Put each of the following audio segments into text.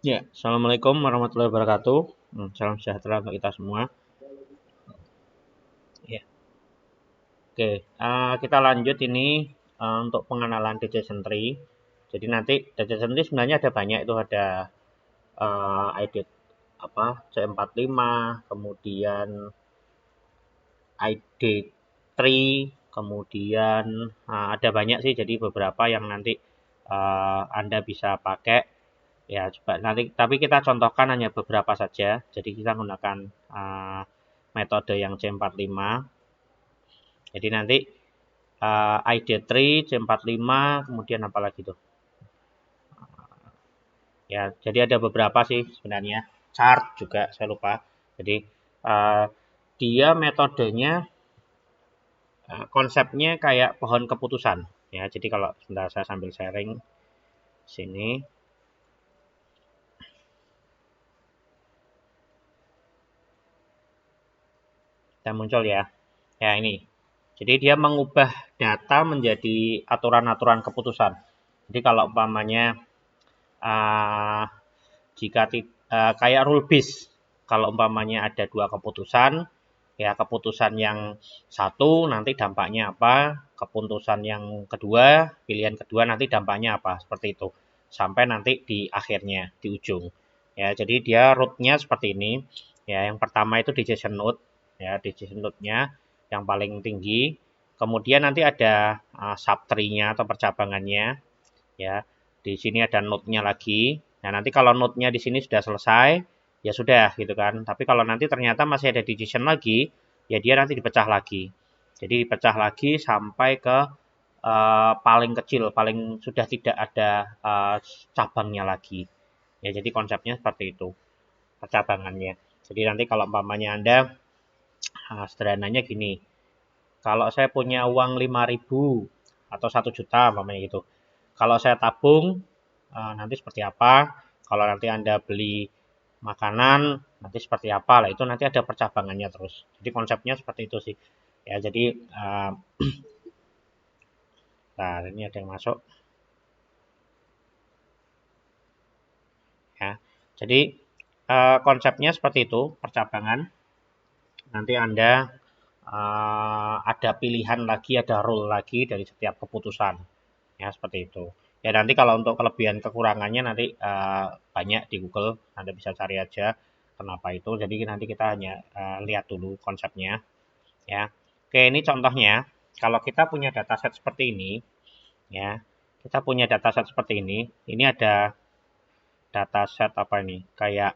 Ya, Assalamualaikum warahmatullahi wabarakatuh. Salam sejahtera untuk kita semua. Ya, oke. Kita lanjut ini untuk pengenalan decision tree. Jadi nanti decision tree sebenarnya ada banyak itu ada ID apa C45, kemudian ID tree, kemudian ada banyak sih. Jadi beberapa yang nanti Anda bisa pakai. Ya, coba nanti tapi kita contohkan hanya beberapa saja. Jadi kita menggunakan metode yang C45. Jadi nanti ID tree C45 kemudian apa lagi tuh? Ya, jadi ada beberapa sih sebenarnya. Chart juga saya lupa. Jadi uh, dia metodenya konsepnya kayak pohon keputusan. Ya, jadi kalau sebentar saya sambil sharing sini. Kita muncul ya. Ya ini. Jadi dia mengubah data menjadi aturan-aturan keputusan. Jadi kalau umpamanya uh, jika kayak rule based, kalau umpamanya ada dua keputusan, ya keputusan yang satu nanti dampaknya apa, keputusan yang kedua, pilihan kedua nanti dampaknya apa, seperti itu. Sampai nanti di akhirnya, di ujung. Ya, jadi dia root-nya seperti ini. Ya, yang pertama itu decision node, ya, decision node-nya yang paling tinggi. Kemudian nanti ada subtree-nya atau percabangannya, ya. Di sini ada node-nya lagi. Nah, nanti kalau node-nya di sini sudah selesai, ya sudah gitu kan. Tapi kalau nanti ternyata masih ada decision lagi, ya dia nanti dipecah lagi. Jadi dipecah lagi sampai ke paling kecil, paling sudah tidak ada cabangnya lagi. Ya, jadi konsepnya seperti itu, percabangannya. Jadi nanti kalau umpamanya Anda sederhananya gini, kalau saya punya uang 5.000 atau 1 juta umpamanya gitu. Kalau saya tabung nanti seperti apa? Kalau nanti Anda beli makanan nanti seperti apa? Lah itu nanti ada percabangannya terus. Jadi konsepnya seperti itu sih. Ya, jadi nah ini ada yang masuk ya. Jadi konsepnya seperti itu, percabangan. Nanti Anda ada pilihan lagi, ada rule lagi dari setiap keputusan. Ya, seperti itu. Ya, nanti kalau untuk kelebihan kekurangannya nanti banyak di Google, Anda bisa cari aja kenapa itu. Jadi nanti kita hanya lihat dulu konsepnya, ya. Oke, ini contohnya. Kalau kita punya dataset seperti ini, ya, kita punya dataset seperti ini. Ini ada dataset apa ini? Kayak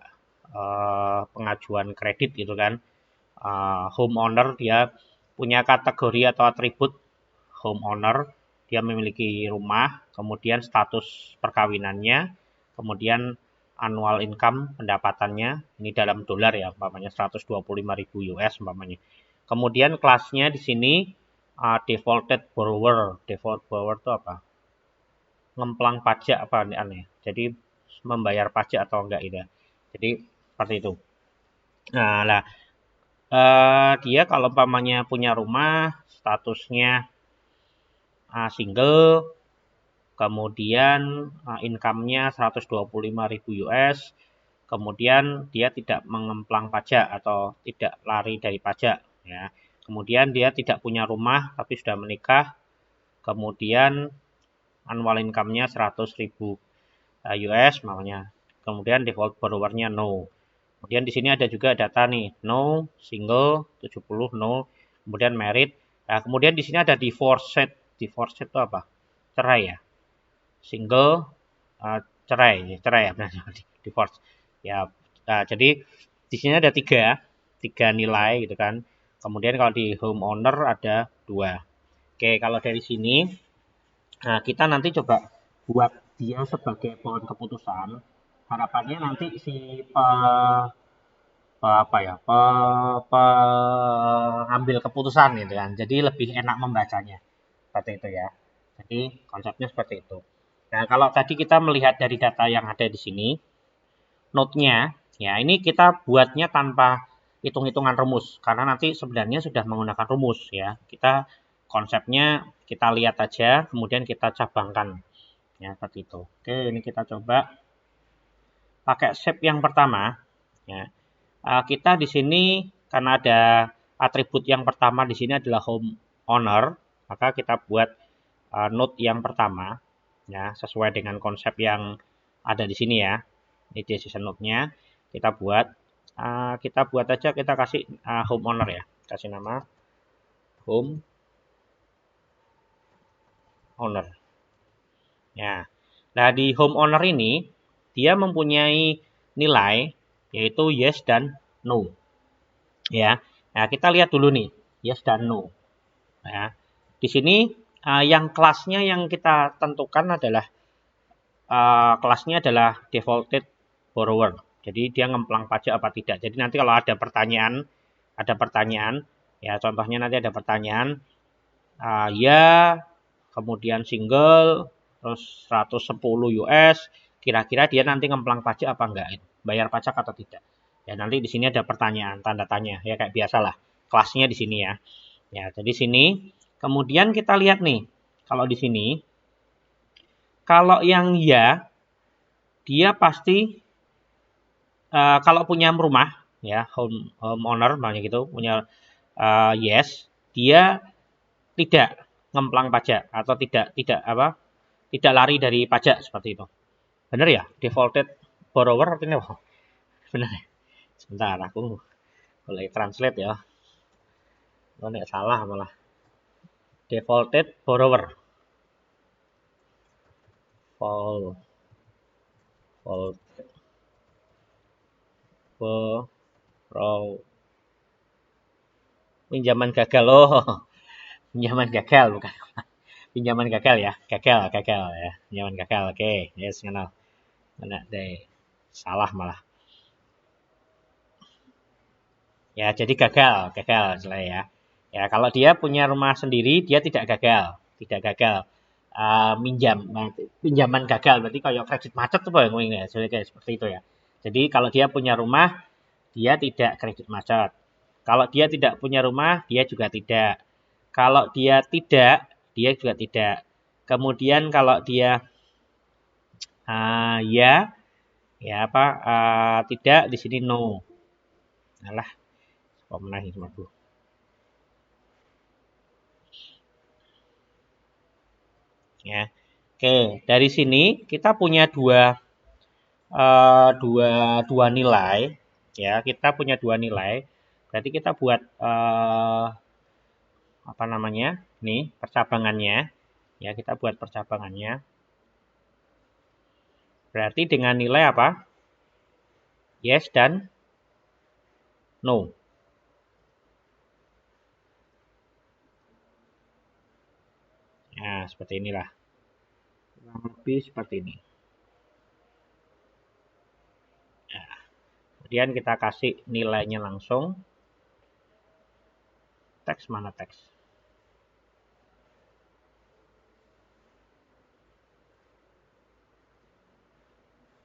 pengajuan kredit gitu kan. Homeowner dia punya kategori atau atribut homeowner, dia memiliki rumah, kemudian status perkawinannya, kemudian annual income pendapatannya, ini dalam dolar ya, umpamanya 125.000 US umpamanya. Kemudian kelasnya di sini defaulted borrower. Default borrower itu apa? Ngemplang pajak apa aneh. Jadi membayar pajak atau enggak gitu. Jadi seperti itu. Nah, lah dia kalau umpamanya punya rumah, statusnya single, kemudian income-nya 125.000 US, kemudian dia tidak mengemplang pajak atau tidak lari dari pajak, ya. Kemudian dia tidak punya rumah tapi sudah menikah, kemudian annual income-nya 100.000 US makanya. Kemudian default borrower-nya no. Kemudian di sini ada juga data nih, no, single 70, no, kemudian married. Nah, kemudian di sini ada divorced. Divorced itu apa? Cerai ya. Single, cerai ya benar. Divorce. Ya, nah, jadi di sini ada tiga nilai gitu kan. Kemudian kalau di homeowner ada 2. Oke, kalau dari sini, nah kita nanti coba buat dia sebagai pohon keputusan. Harapannya nanti si apa ya pengambil keputusan gitu kan. Jadi lebih enak membacanya seperti itu ya. Jadi konsepnya seperti itu. Nah, kalau tadi kita melihat dari data yang ada di sini, node-nya, ya ini kita buatnya tanpa hitung-hitungan rumus, karena nanti sebenarnya sudah menggunakan rumus ya. Kita konsepnya kita lihat aja, kemudian kita cabangkan, ya seperti itu. Oke, ini kita coba pakai shape yang pertama, ya, kita di sini karena ada atribut yang pertama di sini adalah home owner, maka kita buat node yang pertama, ya, sesuai dengan konsep yang ada di sini ya. Ini decision node-nya kita buat aja, kita kasih home owner ya, kasih nama home owner. Ya, nah di home owner ini dia mempunyai nilai yaitu yes dan no. Ya, nah kita lihat dulu nih yes dan no. Ya, di sini yang kelasnya yang kita tentukan adalah kelasnya adalah defaulted borrower. Jadi dia ngemplang pajak apa tidak. Jadi nanti kalau ada pertanyaan, ya contohnya nanti ada pertanyaan, ya kemudian single, terus 110 US, kira-kira dia nanti ngemplang pajak apa enggak, bayar pajak atau tidak. Ya nanti di sini ada pertanyaan, tanda tanya, ya kayak biasalah, kelasnya di sini ya. Ya, jadi sini, kemudian kita lihat nih, kalau di sini, kalau yang ya, dia pasti kalau punya rumah, ya home owner, namanya gitu, punya yes, dia tidak ngemplang pajak atau tidak lari dari pajak seperti itu. Benar ya? Defaulted borrower artinya apa? Benar ya? Sebentar, aku boleh translate ya. Oh, ini salah malah. Defaulted borrower. Pinjaman gagal loh. Pinjaman gagal bukan. Pinjaman gagal ya. Gagal ya. Pinjaman gagal. Oke, yes kenal. Mana deh. Salah malah. Ya, jadi gagal jelas ya. Ya, kalau dia punya rumah sendiri, dia tidak gagal minjam. Nah, pinjaman gagal berarti kayak kredit macet tuh Bang, ya, seperti itu ya. Jadi kalau dia punya rumah, dia tidak kredit macet. Kalau dia tidak punya rumah, dia juga tidak. Kalau dia tidak, dia juga tidak. Kemudian kalau dia tidak, di sini no. Alah, kok menangis aku. Ya. Oke, dari sini kita punya dua nilai, ya. Kita punya dua nilai. Berarti kita buat nih percabangannya. Ya, kita buat percabangannya. Berarti dengan nilai apa? Yes dan no. Nah, seperti inilah. Kurang lebih seperti ini. Nah, kemudian kita kasih nilainya langsung. Teks mana teks?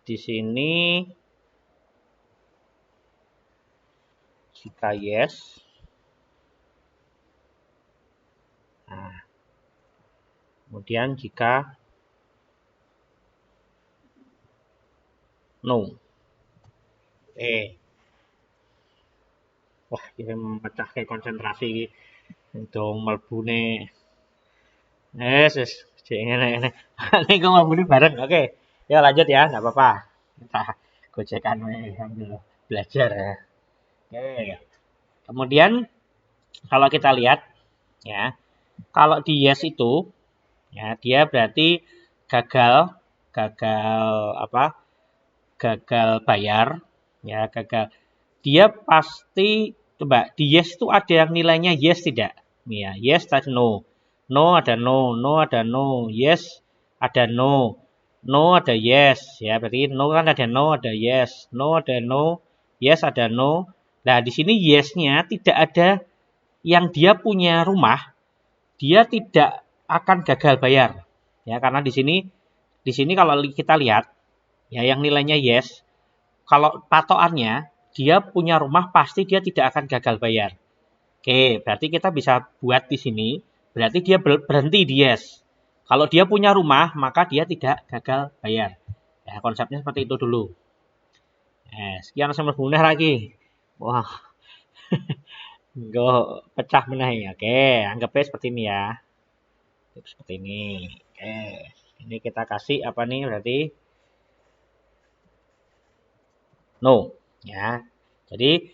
Di sini jika yes. Nah, kemudian jika no. Wah, ini memecah kayak konsentrasi dong melbune. Yes. Ini gue melbune bareng. Oke. Ya lanjut ya, nggak apa-apa. Kita gocekan sambil belajar ya. Oke. Kemudian kalau kita lihat ya, kalau di yes itu ya dia berarti gagal bayar ya, gagal. Dia pasti coba di yes itu ada yang nilainya yes tidak? Ya, yes dan no. No ada no, ada no, yes ada no. No ada yes ya, berarti no kan ada no, ada yes. No ada no, yes ada no. Nah, di sini yes-nya tidak ada yang dia punya rumah, dia tidak akan gagal bayar. Ya, karena di sini kalau kita lihat ya yang nilainya yes, kalau patokannya dia punya rumah pasti dia tidak akan gagal bayar. Oke, berarti kita bisa buat di sini, berarti dia berhenti di yes. Kalau dia punya rumah, maka dia tidak gagal bayar. Ya, konsepnya seperti itu dulu. Sekian sama meneh lagi. Wah, nggak pecah meneh. Oke, anggapnya seperti ini ya. Seperti ini. Oke. Ini kita kasih apa nih berarti? No. Ya. Jadi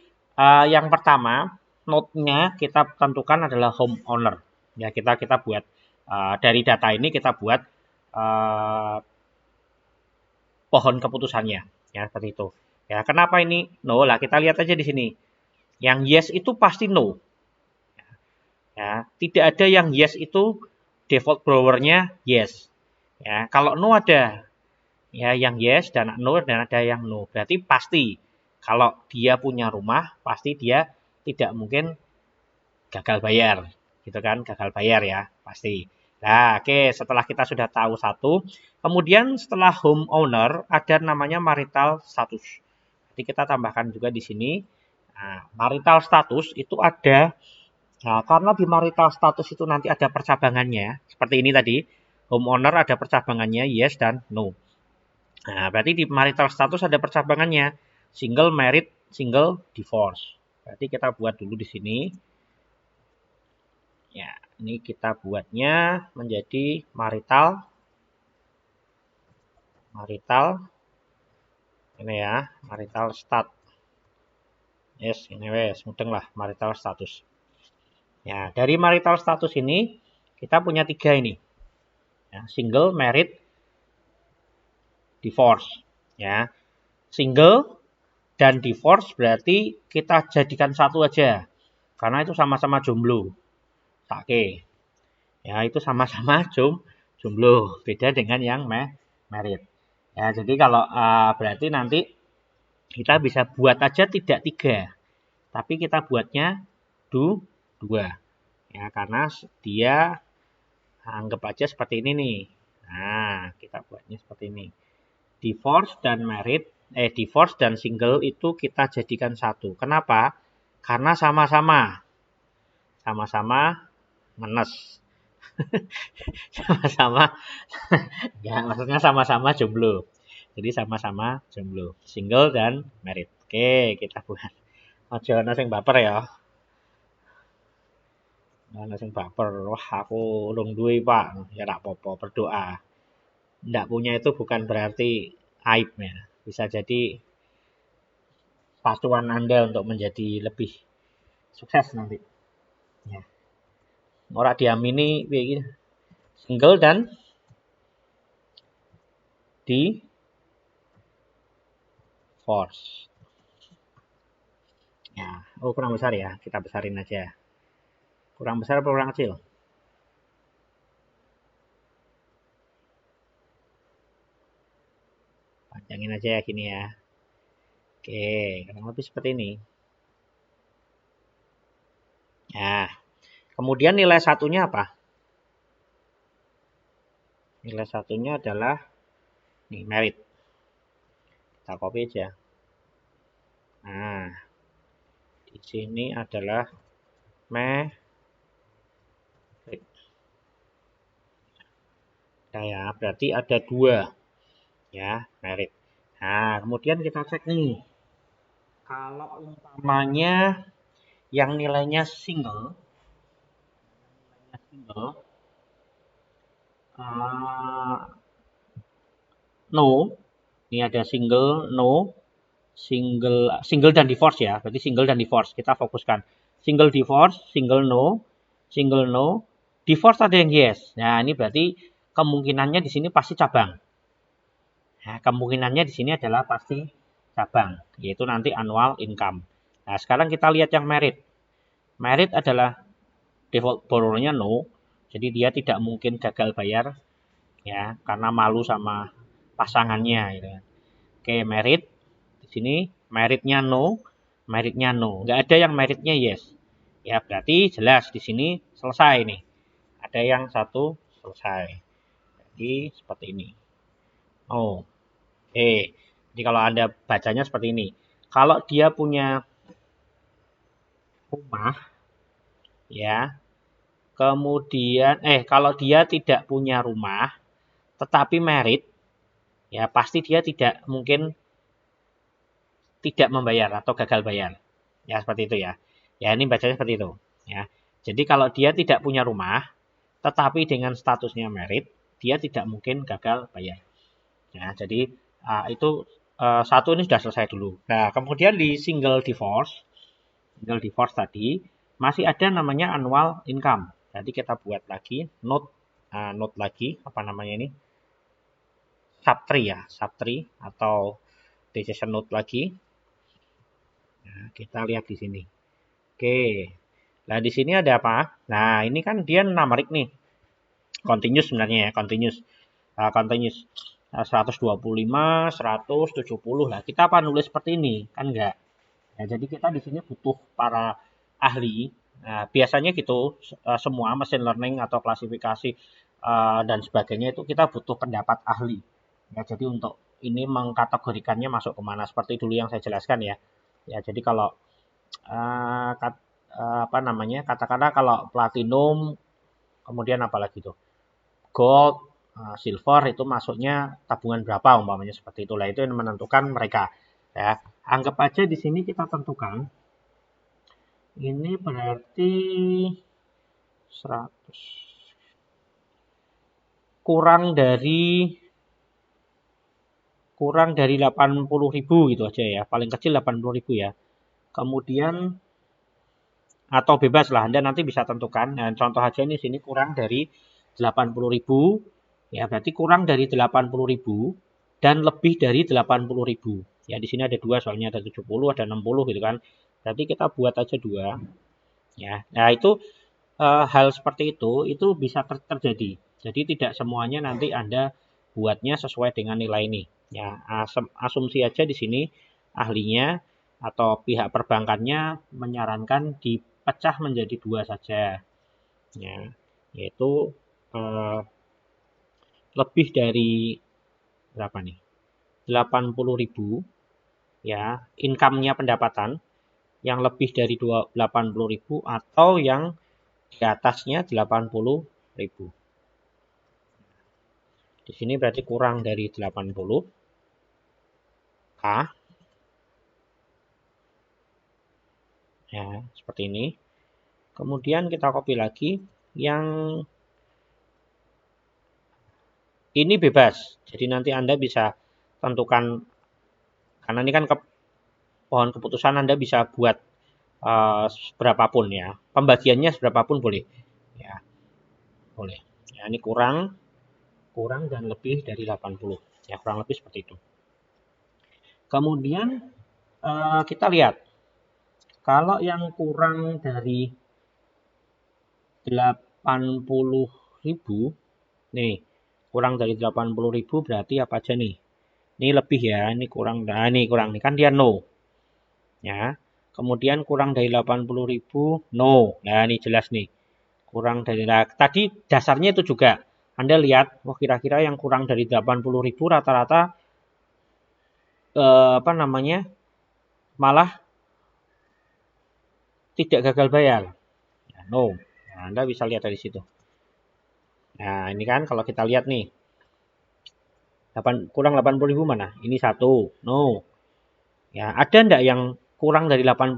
yang pertama node-nya kita tentukan adalah homeowner. Ya, kita buat dari data ini kita buat pohon keputusannya. Ya, seperti itu. Ya, kenapa ini no? Lah, kita lihat aja di sini. Yang yes itu pasti no. Ya, tidak ada yang yes itu default blower-nya yes. Ya, kalau no ada ya yang yes dan no dan ada yang no. Berarti pasti kalau dia punya rumah pasti dia tidak mungkin gagal bayar. Gitu kan? Gagal bayar ya, pasti. Nah, oke, setelah kita sudah tahu satu, kemudian setelah homeowner ada namanya marital status. Jadi kita tambahkan juga di sini. Nah, marital status itu ada. Nah, karena di marital status itu nanti ada percabangannya, seperti ini tadi, homeowner ada percabangannya yes dan no. Nah, berarti di marital status ada percabangannya, single, married, single, divorce. Berarti kita buat dulu di sini. Ya, ini kita buatnya menjadi marital ini ya, marital stat. Yes, ini wes, mudeng lah marital status. Ya, dari marital status ini kita punya 3 ini. Ya, single, married, divorce. Ya. Single dan divorce berarti kita jadikan satu aja. Karena itu sama-sama jomblo. Oke. Ya, itu sama-sama jomblo. Beda dengan yang married. Ya, jadi kalau berarti nanti kita bisa buat aja tidak 3. Tapi kita buatnya 2. Ya, karena dia anggap aja seperti ini nih. Nah, kita buatnya seperti ini. Divorce dan married, divorce dan single itu kita jadikan satu. Kenapa? Karena sama-sama ngenes. Sama-sama ya maksudnya sama-sama jomblo. Jadi sama-sama jomblo, single dan married. Oke, kita buat. Aja ana sing baper ya. Ana sing baper. Wah, aku urung duwe, Pak. Ya ora apa-apa, berdoa. Nggak punya itu bukan berarti aib ya. Bisa jadi pacuan Anda untuk menjadi lebih sukses nanti. Ya. Ora diamini piye single dan divorce. Ya, oh kurang besar ya, kita besarin aja. Kurang besar atau kurang kecil? Panjangin aja ya gini ya. Oke, kurang lebih seperti ini. Nah, kemudian nilai satunya apa? Nilai satunya adalah nih merit. Kita copy aja. Nah, di sini adalah merit. Nah ya, berarti ada 2 ya merit. Nah, kemudian kita cek nih. Kalau umpamanya yang nilainya single, no, ini ada single, no, single dan divorce ya, berarti single dan divorce, kita fokuskan. Single divorce, single no, divorce ada yang yes. Nah, ini berarti kemungkinannya di sini pasti cabang. Nah, kemungkinannya di sini adalah pasti cabang, yaitu nanti annual income. Nah, sekarang kita lihat yang merit. Merit adalah default borrower-nya no, jadi dia tidak mungkin gagal bayar ya karena malu sama pasangannya gitu. Oke, merit di sini meritnya no, nggak ada yang meritnya yes. Ya berarti jelas di sini selesai nih. Ada yang satu selesai. Jadi seperti ini. Oh, jadi kalau Anda bacanya seperti ini. Kalau dia punya rumah, ya, kemudian kalau dia tidak punya rumah, tetapi merit, ya pasti dia tidak mungkin tidak membayar atau gagal bayar. Ya, seperti itu ya. Ya, ini bacanya seperti itu, ya. Jadi kalau dia tidak punya rumah, tetapi dengan statusnya merit, dia tidak mungkin gagal bayar. Ya, jadi itu satu ini sudah selesai dulu. Nah, kemudian di single divorce tadi masih ada namanya annual income. Jadi kita buat lagi note lagi apa namanya ini sub 3 atau decision note lagi. Nah, kita lihat di sini. Oke. Nah, di sini ada apa? Nah, ini kan dia numeric nih. Continuous sebenarnya ya, continuous. Continuous. 125, 170 lah. Kita apa nulis seperti ini? Kan enggak. Nah, jadi kita di sini butuh para ahli. Nah, biasanya gitu, semua machine learning atau klasifikasi dan sebagainya itu kita butuh pendapat ahli. Ya, jadi untuk ini mengkategorikannya masuk kemana seperti dulu yang saya jelaskan ya. Ya, jadi kalau apa namanya? Katakanlah kalau platinum, kemudian apalagi itu, gold, silver itu masuknya tabungan berapa umpamanya seperti itulah itu yang menentukan mereka. Ya, anggap aja di sini kita tentukan ini berarti 100 kurang dari 80.000 gitu aja ya. Paling kecil 80.000 ya. Kemudian atau bebas lah Anda nanti bisa tentukan. Nah, contoh aja ini sini kurang dari 80.000 ya berarti kurang dari 80.000 dan lebih dari 80.000. Ya di sini ada dua soalnya ada 70 ada 60 gitu kan. Berarti kita buat aja dua. Ya. Nah, itu hal seperti itu bisa terjadi. Jadi tidak semuanya nanti Anda buatnya sesuai dengan nilai ini. Ya, asumsi aja di sini ahlinya atau pihak perbankannya menyarankan dipecah menjadi dua saja. Ya, yaitu lebih dari berapa nih? 80.000 ya, income-nya pendapatan yang lebih dari 80.000 atau yang di atasnya 80.000. Di sini berarti kurang dari 80 K. Ya, seperti ini. Kemudian kita copy lagi yang ini bebas. Jadi nanti Anda bisa tentukan karena ini kan pohon keputusan Anda bisa buat berapapun ya. Pembagiannya seberapapun boleh. Ya, boleh. Ya, ini kurang dan lebih dari 80. Ya, kurang lebih seperti itu. Kemudian kita lihat kalau yang kurang dari 80.000 nih, kurang dari 80.000 berarti apa aja nih? Ini lebih ya, ini kurang. Nah, ini kurang nih kan dia no. Ya. Kemudian kurang dari 80.000 no. Nah, ini jelas nih. Kurang dari tadi dasarnya itu juga. Anda lihat, kira-kira yang kurang dari 80.000 rata-rata apa namanya? Malah tidak gagal bayar. Ya, no. Nah, Anda bisa lihat dari situ. Nah, ini kan kalau kita lihat nih. Kurang 80.000 mana? Ini satu. No. Ya, ada enggak yang kurang dari 80.000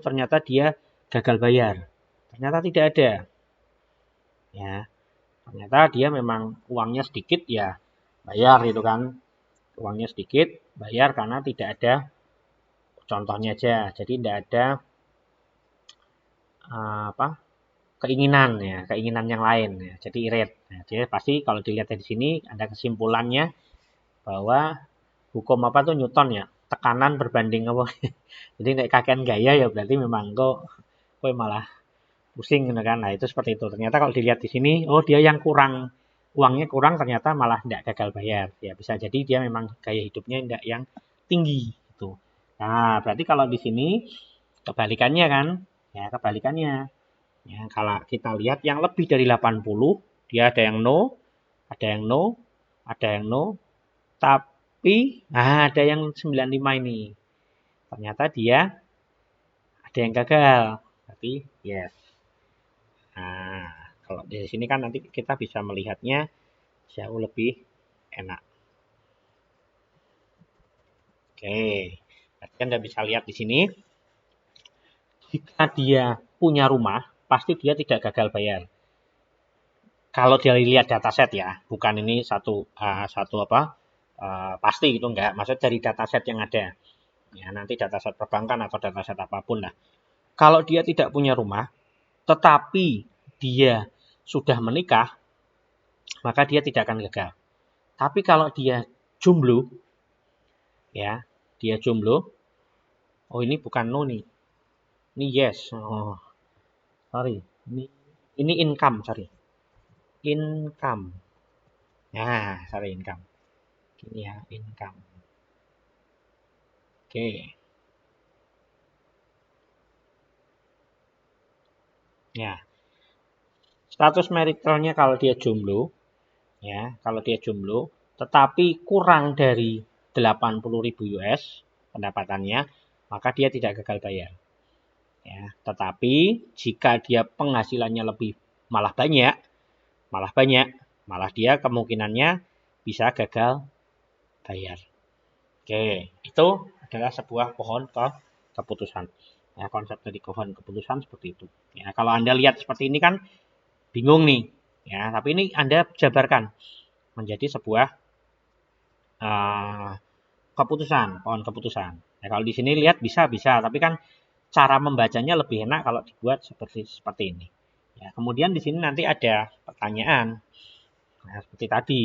ternyata dia gagal bayar? Ternyata tidak ada. Ya. Ternyata dia memang uangnya sedikit ya bayar gitu kan. Uangnya sedikit bayar karena tidak ada contohnya aja. Jadi tidak ada apa? Keinginan ya, keinginan yang lain ya. Jadi irit. Nah, jadi pasti kalau dilihat dari sini ada kesimpulannya bahwa hukum apa tuh Newton ya, tekanan berbanding apa. Jadi nek kakean gaya ya berarti memang kok malah pusing gitu kan. Nah, itu seperti itu. Ternyata kalau dilihat di sini, oh dia yang kurang uangnya kurang ternyata malah tidak gagal bayar. Ya bisa jadi dia memang gaya hidupnya tidak yang tinggi itu. Nah, berarti kalau di sini kebalikannya kan? Ya, kebalikannya. Ya, kalau kita lihat yang lebih dari 80, dia ada yang no, ada yang no, ada yang no, tapi ada yang 95 ini. Ternyata dia ada yang gagal. Berarti yes. Nah, kalau di sini kan nanti kita bisa melihatnya jauh lebih enak. Oke. Berarti Anda bisa lihat di sini, jika dia punya rumah, pasti dia tidak gagal bayar. Kalau dia lihat dataset ya, bukan ini pasti gitu enggak. Maksud dari dataset yang ada. Ya, nanti dataset perbankan atau dataset apapun lah. Kalau dia tidak punya rumah, tetapi dia sudah menikah, maka dia tidak akan gagal. Tapi kalau dia jomblo, ya, dia jomblo, oh ini bukan no nih, ini yes, oh sorry, ini income, sorry, income, nah sorry income, ini ya income, oke, ya status maritalnya kalau dia jomblo, ya kalau dia jomblo, tetapi kurang dari 80.000 US pendapatannya, maka dia tidak gagal bayar. Ya, tetapi jika dia penghasilannya lebih malah banyak, malah dia kemungkinannya bisa gagal bayar. Oke, itu adalah sebuah pohon keputusan. Ya, konsep dari pohon keputusan seperti itu. Ya, kalau Anda lihat seperti ini kan bingung nih. Ya, tapi ini Anda jabarkan menjadi sebuah uh, keputusan, pohon keputusan. Ya, kalau di sini lihat bisa, tapi kan cara membacanya lebih enak kalau dibuat seperti ini. Ya, kemudian di sini nanti ada pertanyaan. Nah, seperti tadi.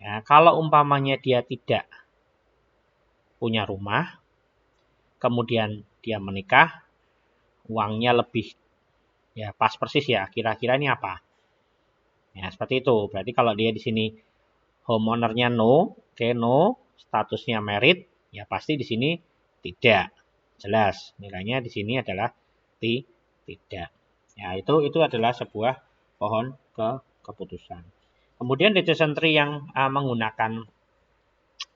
Ya, kalau umpamanya dia tidak punya rumah, kemudian dia menikah, uangnya lebih, ya pas persis ya, kira-kira ini apa? Ya, seperti itu. Berarti kalau dia di sini homeownernya no, oke no, statusnya married, ya pasti di sini tidak. Jelas, nilainya di sini adalah tidak. Ya, itu adalah sebuah pohon keputusan. Kemudian decision tree yang menggunakan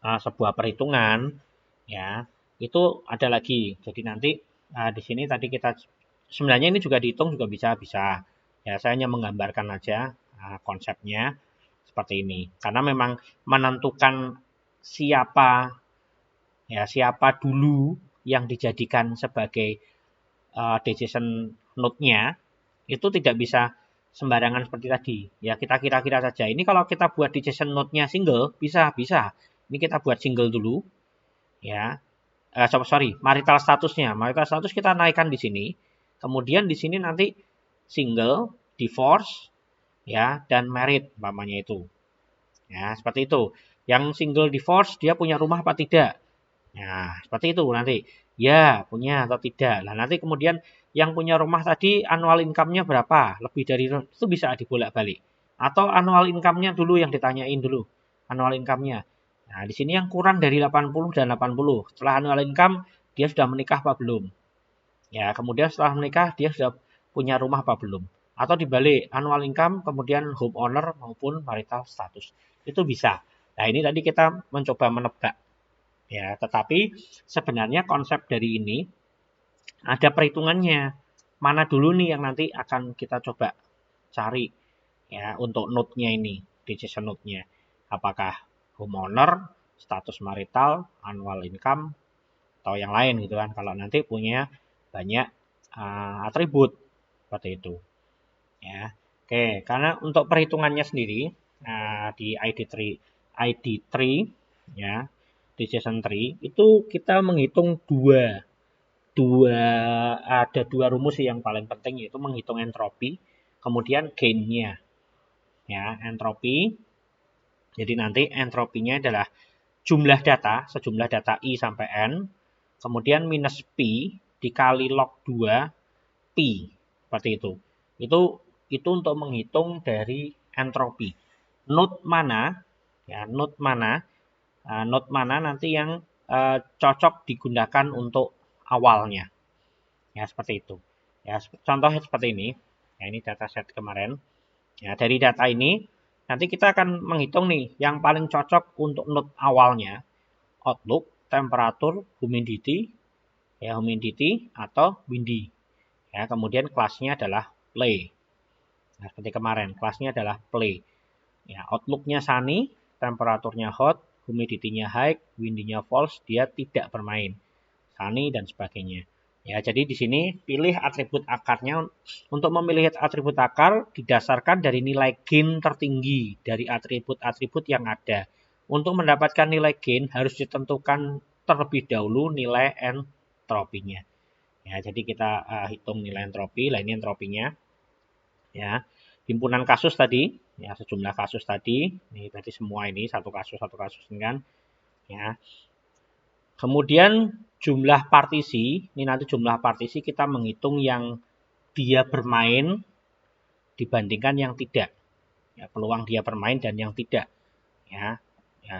sebuah perhitungan, ya itu ada lagi. Jadi nanti di sini tadi kita sebenarnya ini juga dihitung juga bisa. Ya saya hanya menggambarkan aja konsepnya seperti ini. Karena memang menentukan siapa dulu yang dijadikan sebagai decision node-nya itu tidak bisa sembarangan seperti tadi. Ya kita kira-kira saja. Ini kalau kita buat decision node-nya single bisa. Ini kita buat single dulu, ya. Marital statusnya. Marital status kita naikkan di sini. Kemudian di sini nanti single, divorce, ya, dan married umpamanya itu. Ya, seperti itu. Yang single divorce dia punya rumah apa tidak? Nah, seperti itu nanti. Ya, punya atau tidak. Nah, nanti kemudian yang punya rumah tadi annual income-nya berapa? Lebih dari itu bisa dibolak-balik. Atau annual income-nya dulu yang ditanyain dulu. Annual income-nya. Nah, di sini yang kurang dari 80 dan 80. Setelah annual income, dia sudah menikah apa belum? Ya, kemudian setelah menikah, dia sudah punya rumah apa belum? Atau dibalik, annual income, kemudian home owner maupun marital status. Itu bisa. Nah, ini tadi kita mencoba menebak. Ya, tetapi sebenarnya konsep dari ini ada perhitungannya. Mana dulu nih yang nanti akan kita coba cari ya untuk node-nya ini, decision node-nya. Apakah homeowner, status marital, annual income, atau yang lain gitu kan. Kalau nanti punya banyak atribut seperti itu. Ya. Oke, karena untuk perhitungannya sendiri di ID3 ya, decision tree itu kita menghitung ada dua rumus yang paling penting, yaitu menghitung entropi, kemudian gain-nya. Ya, entropi. Jadi nanti entropinya adalah sejumlah data I sampai N, kemudian minus P dikali log 2 P. Seperti itu. Itu untuk menghitung dari entropi. Node mana? Ya, node mana nanti yang cocok digunakan untuk awalnya. Ya, seperti itu. Ya, contohnya seperti ini. Ya, ini dataset kemarin. Ya, dari data ini nanti kita akan menghitung nih yang paling cocok untuk node awalnya. Outlook, temperatur, humidity atau windy. Ya, kemudian kelasnya adalah play. Nah, seperti kemarin, kelasnya adalah play. Ya, outlook-nya sunny, temperaturnya hot, humidity-nya high, windy-nya false, dia tidak bermain. Sunny, dan sebagainya. Ya, jadi di sini pilih atribut akarnya. Untuk memilih atribut akar didasarkan dari nilai gain tertinggi dari atribut-atribut yang ada. Untuk mendapatkan nilai gain harus ditentukan terlebih dahulu nilai entropinya. Ya, jadi kita hitung nilai entropi. Lah ini entropinya. Ya, himpunan kasus tadi, ya sejumlah kasus tadi. Ini berarti semua ini satu kasus ini kan. Ya. Kemudian jumlah partisi, ini nanti jumlah partisi kita menghitung yang dia bermain dibandingkan yang tidak. Ya, peluang dia bermain dan yang tidak. Ya,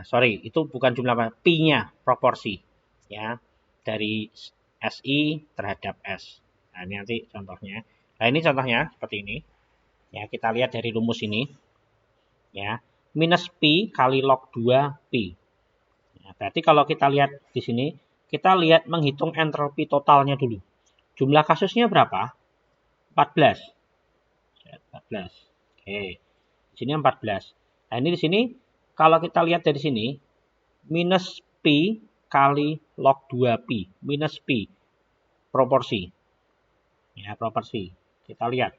sorry, itu bukan jumlah pi-nya, proporsi. Ya, dari SI terhadap S. Nah, ini nanti contohnya. Nah, ini contohnya seperti ini. Ya, kita lihat dari rumus ini. Ya, minus pi kali log 2 pi. Nah, berarti kalau kita lihat di sini, kita lihat menghitung entropi totalnya dulu. Jumlah kasusnya berapa? 14. 14. Oke. Di sini 14. Nah, ini di sini kalau kita lihat dari sini minus pi kali log 2 pi. Minus pi proporsi. Ya, proporsi. Kita lihat.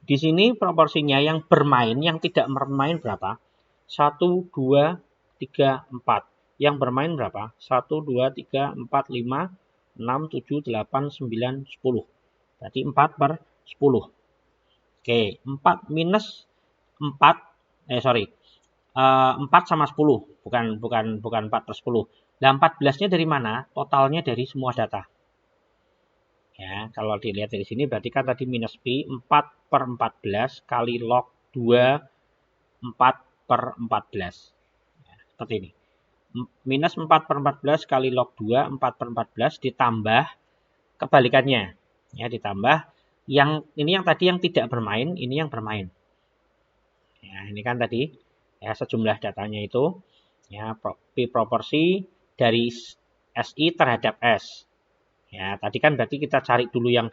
Di sini proporsinya yang bermain, yang tidak bermain berapa? 1, 2, 3, 4. Yang bermain berapa? 1, 2, 3, 4, 5, 6, 7, 8, 9, 10. Berarti 4 per 10. Oke, 4 minus 4. 4 sama 10. Bukan 4 per 10. Nah, 14-nya dari mana? Totalnya dari semua data. Ya, kalau dilihat dari sini berarti kan tadi minus pi 4 per 14 kali log 2 4 per 14. Ya, seperti ini. Minus 4 per 14 kali log 2 4 per 14 ditambah kebalikannya. Ya, ditambah yang ini yang tadi yang tidak bermain, ini yang bermain. Ya, ini kan tadi ya sejumlah datanya itu ya pi proporsi dari SI terhadap S. Ya, tadi kan berarti kita cari dulu yang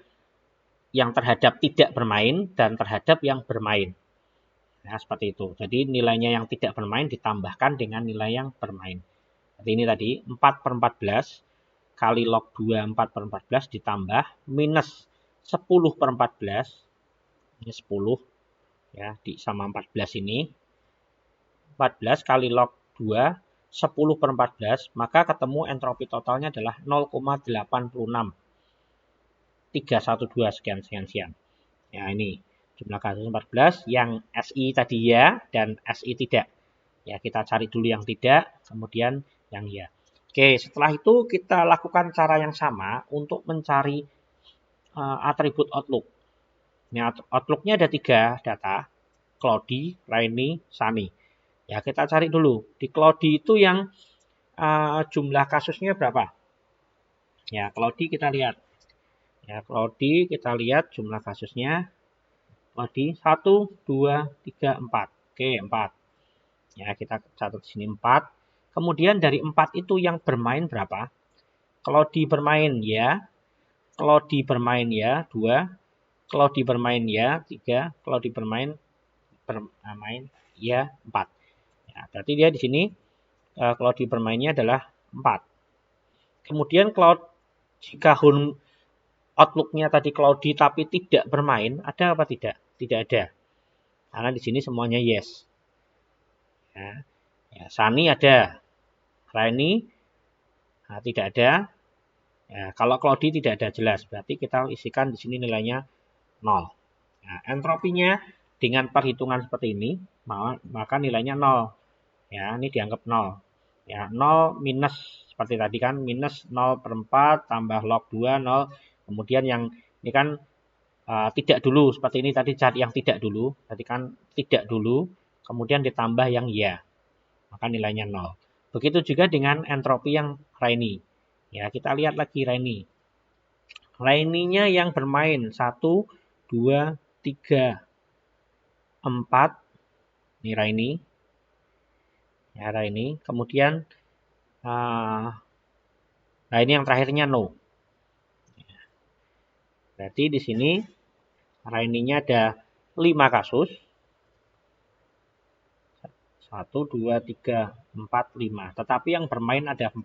terhadap tidak bermain dan terhadap yang bermain. Nah, seperti itu. Jadi nilainya yang tidak bermain ditambahkan dengan nilai yang bermain. Seperti ini tadi, 4 per 14 kali log 2 4 per 14 ditambah minus 10 per 14. Ini 10 ya, sama 14 ini. 14 kali log 2 10 per 14, maka ketemu entropi totalnya adalah 0,86. 312 sekian. Ya, ini jumlah kasus 14 yang SI tadi ya dan SI tidak. Ya, kita cari dulu yang tidak, kemudian yang ya. Oke, setelah itu kita lakukan cara yang sama untuk mencari atribut Outlook. Ini Outlook-nya ada 3 data, Cloudy, Rainy, Sunny. Ya, kita cari dulu. Di Cloudy itu yang jumlah kasusnya berapa? Ya, Cloudy kita lihat. Ya, Cloudy kita lihat jumlah kasusnya. Cloudy 1, 2, 3, 4. Oke, 4. Ya, kita catat di sini 4. Kemudian dari 4 itu yang bermain berapa? Cloudy bermain ya. Cloudy bermain ya 2. Cloudy bermain ya 3. Cloudy bermain ya 4. Ya, berarti dia di sini Cloudy bermainnya adalah 4. Kemudian jika Outlook-nya tadi Cloudy tapi tidak bermain, ada apa tidak? Tidak ada. Karena di sini semuanya yes. Ya, Sunny ada. Rainy tidak ada. Ya, kalau Cloudy tidak ada jelas, berarti kita isikan di sini nilainya 0. Nah, entropinya dengan perhitungan seperti ini, maka nilainya 0. Ya, ini dianggap 0. Ya, 0 minus seperti tadi kan, minus 0 per 4 tambah log 2, 0. Kemudian yang ini kan tidak dulu, seperti ini tadi cari yang tidak dulu. Tadi kan tidak dulu, kemudian ditambah yang ya. Maka nilainya 0. Begitu juga dengan entropi yang Rainy. Ya, kita lihat lagi Rainy. Rainy-nya yang bermain 1, 2, 3, 4. Ini Rainy. Ya, Rainy. Kemudian nah ini yang terakhirnya no. Berarti di sini Rainy-nya ada 5 kasus. 1, 2, 3, 4, 5. Tetapi yang bermain ada 4.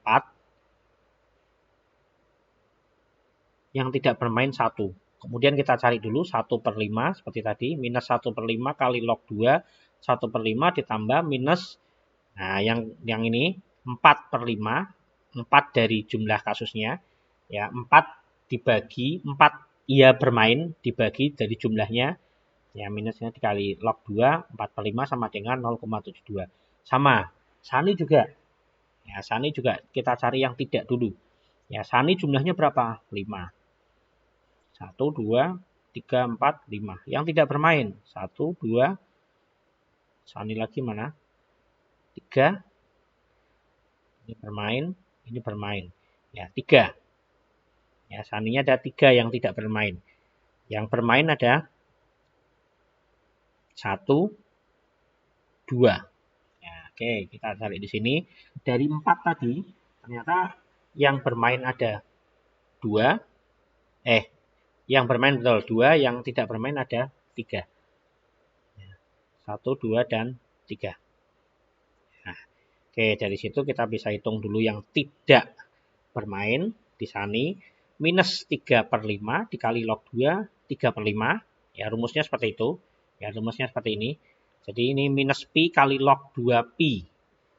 yang tidak bermain 1. Kemudian kita cari dulu 1/5 seperti tadi, minus 1/5 kali log 2, 1/5 ditambah minus, nah yang ini 4/5, 4 dari jumlah kasusnya, ya 4 dibagi, 4 ia bermain dibagi dari jumlahnya, ya minusnya dikali log 2, 4/5 sama dengan 0,72. Sama, Sani juga. Ya, Sani juga kita cari yang tidak dulu. Ya, Sani jumlahnya berapa? 5. 1, 2, 3, 4, 5. Yang tidak bermain. 1, 2. Sani lagi mana? 3. Ini bermain. Ini bermain. Ya, 3. Ya, Saninya ada 3 yang tidak bermain. Yang bermain ada 1, 2. Ya, oke, kita cari di sini. Dari 4 tadi, ternyata yang bermain ada 2. Yang bermain betul 2, yang tidak bermain ada 3. 1, 2, dan 3. Nah, oke, dari situ kita bisa hitung dulu yang tidak bermain di Sani. Minus 3/5 dikali log 2, 3/5. Ya, rumusnya seperti itu. Ya, rumusnya seperti ini. Jadi ini minus pi kali log 2 pi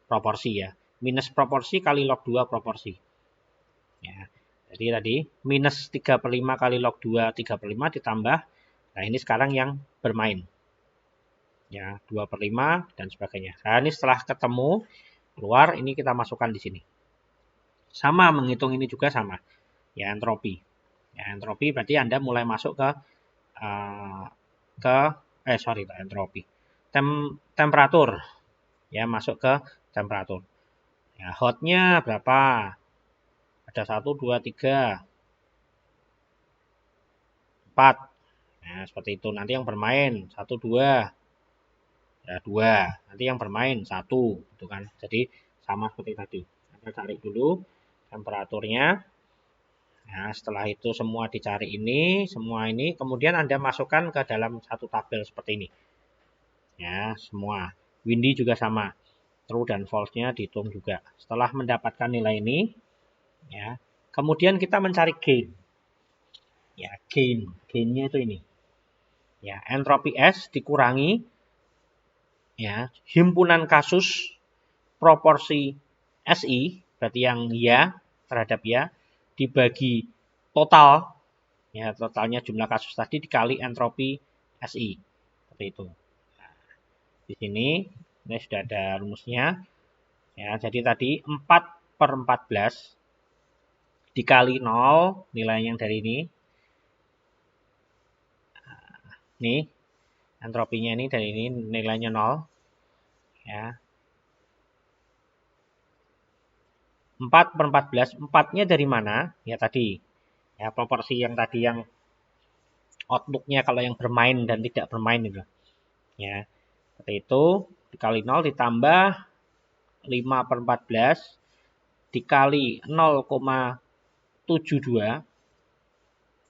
proporsi ya. Minus proporsi kali log 2 proporsi. Ya, jadi tadi minus 3/5 kali log 2, 3/5 ditambah. Nah, ini sekarang yang bermain. Ya, 2/5 dan sebagainya. Nah, ini setelah ketemu keluar, ini kita masukkan di sini. Sama, menghitung ini juga sama. Ya, entropi. Ya, entropi berarti Anda mulai masuk ke entropi. Temperatur. Ya, masuk ke temperatur. Ya, hotnya berapa? Ada 1, 2, 3, 4. Nah, seperti itu. Nanti yang bermain 1, 2. Ya, 2. Nanti yang bermain 1. Gitu kan. Jadi, sama seperti tadi. Anda cari dulu temperaturnya. Nah, setelah itu semua dicari ini, semua ini, kemudian Anda masukkan ke dalam satu tabel seperti ini. Ya, semua. Windy juga sama. True dan false-nya dihitung juga. Setelah mendapatkan nilai ini, ya, kemudian kita mencari gain. Ya, gain-nya itu ini. Ya, entropi S dikurangi ya, himpunan kasus proporsi SI, berarti yang ya terhadap ya, dibagi total, ya totalnya jumlah kasus tadi dikali entropi SI. Seperti itu. Nah, di sini ini sudah ada rumusnya. Ya, jadi tadi 4/14 dikali 0, nilainya yang dari ini. Nah, nih, entropinya ini dari ini nilainya 0. Ya. 4/14, 4-nya dari mana? Ya tadi. Ya, proporsi yang tadi yang outlook-nya kalau yang bermain dan tidak bermain itu. Ya. Seperti itu dikali 0 ditambah 5/14 dikali 0,72.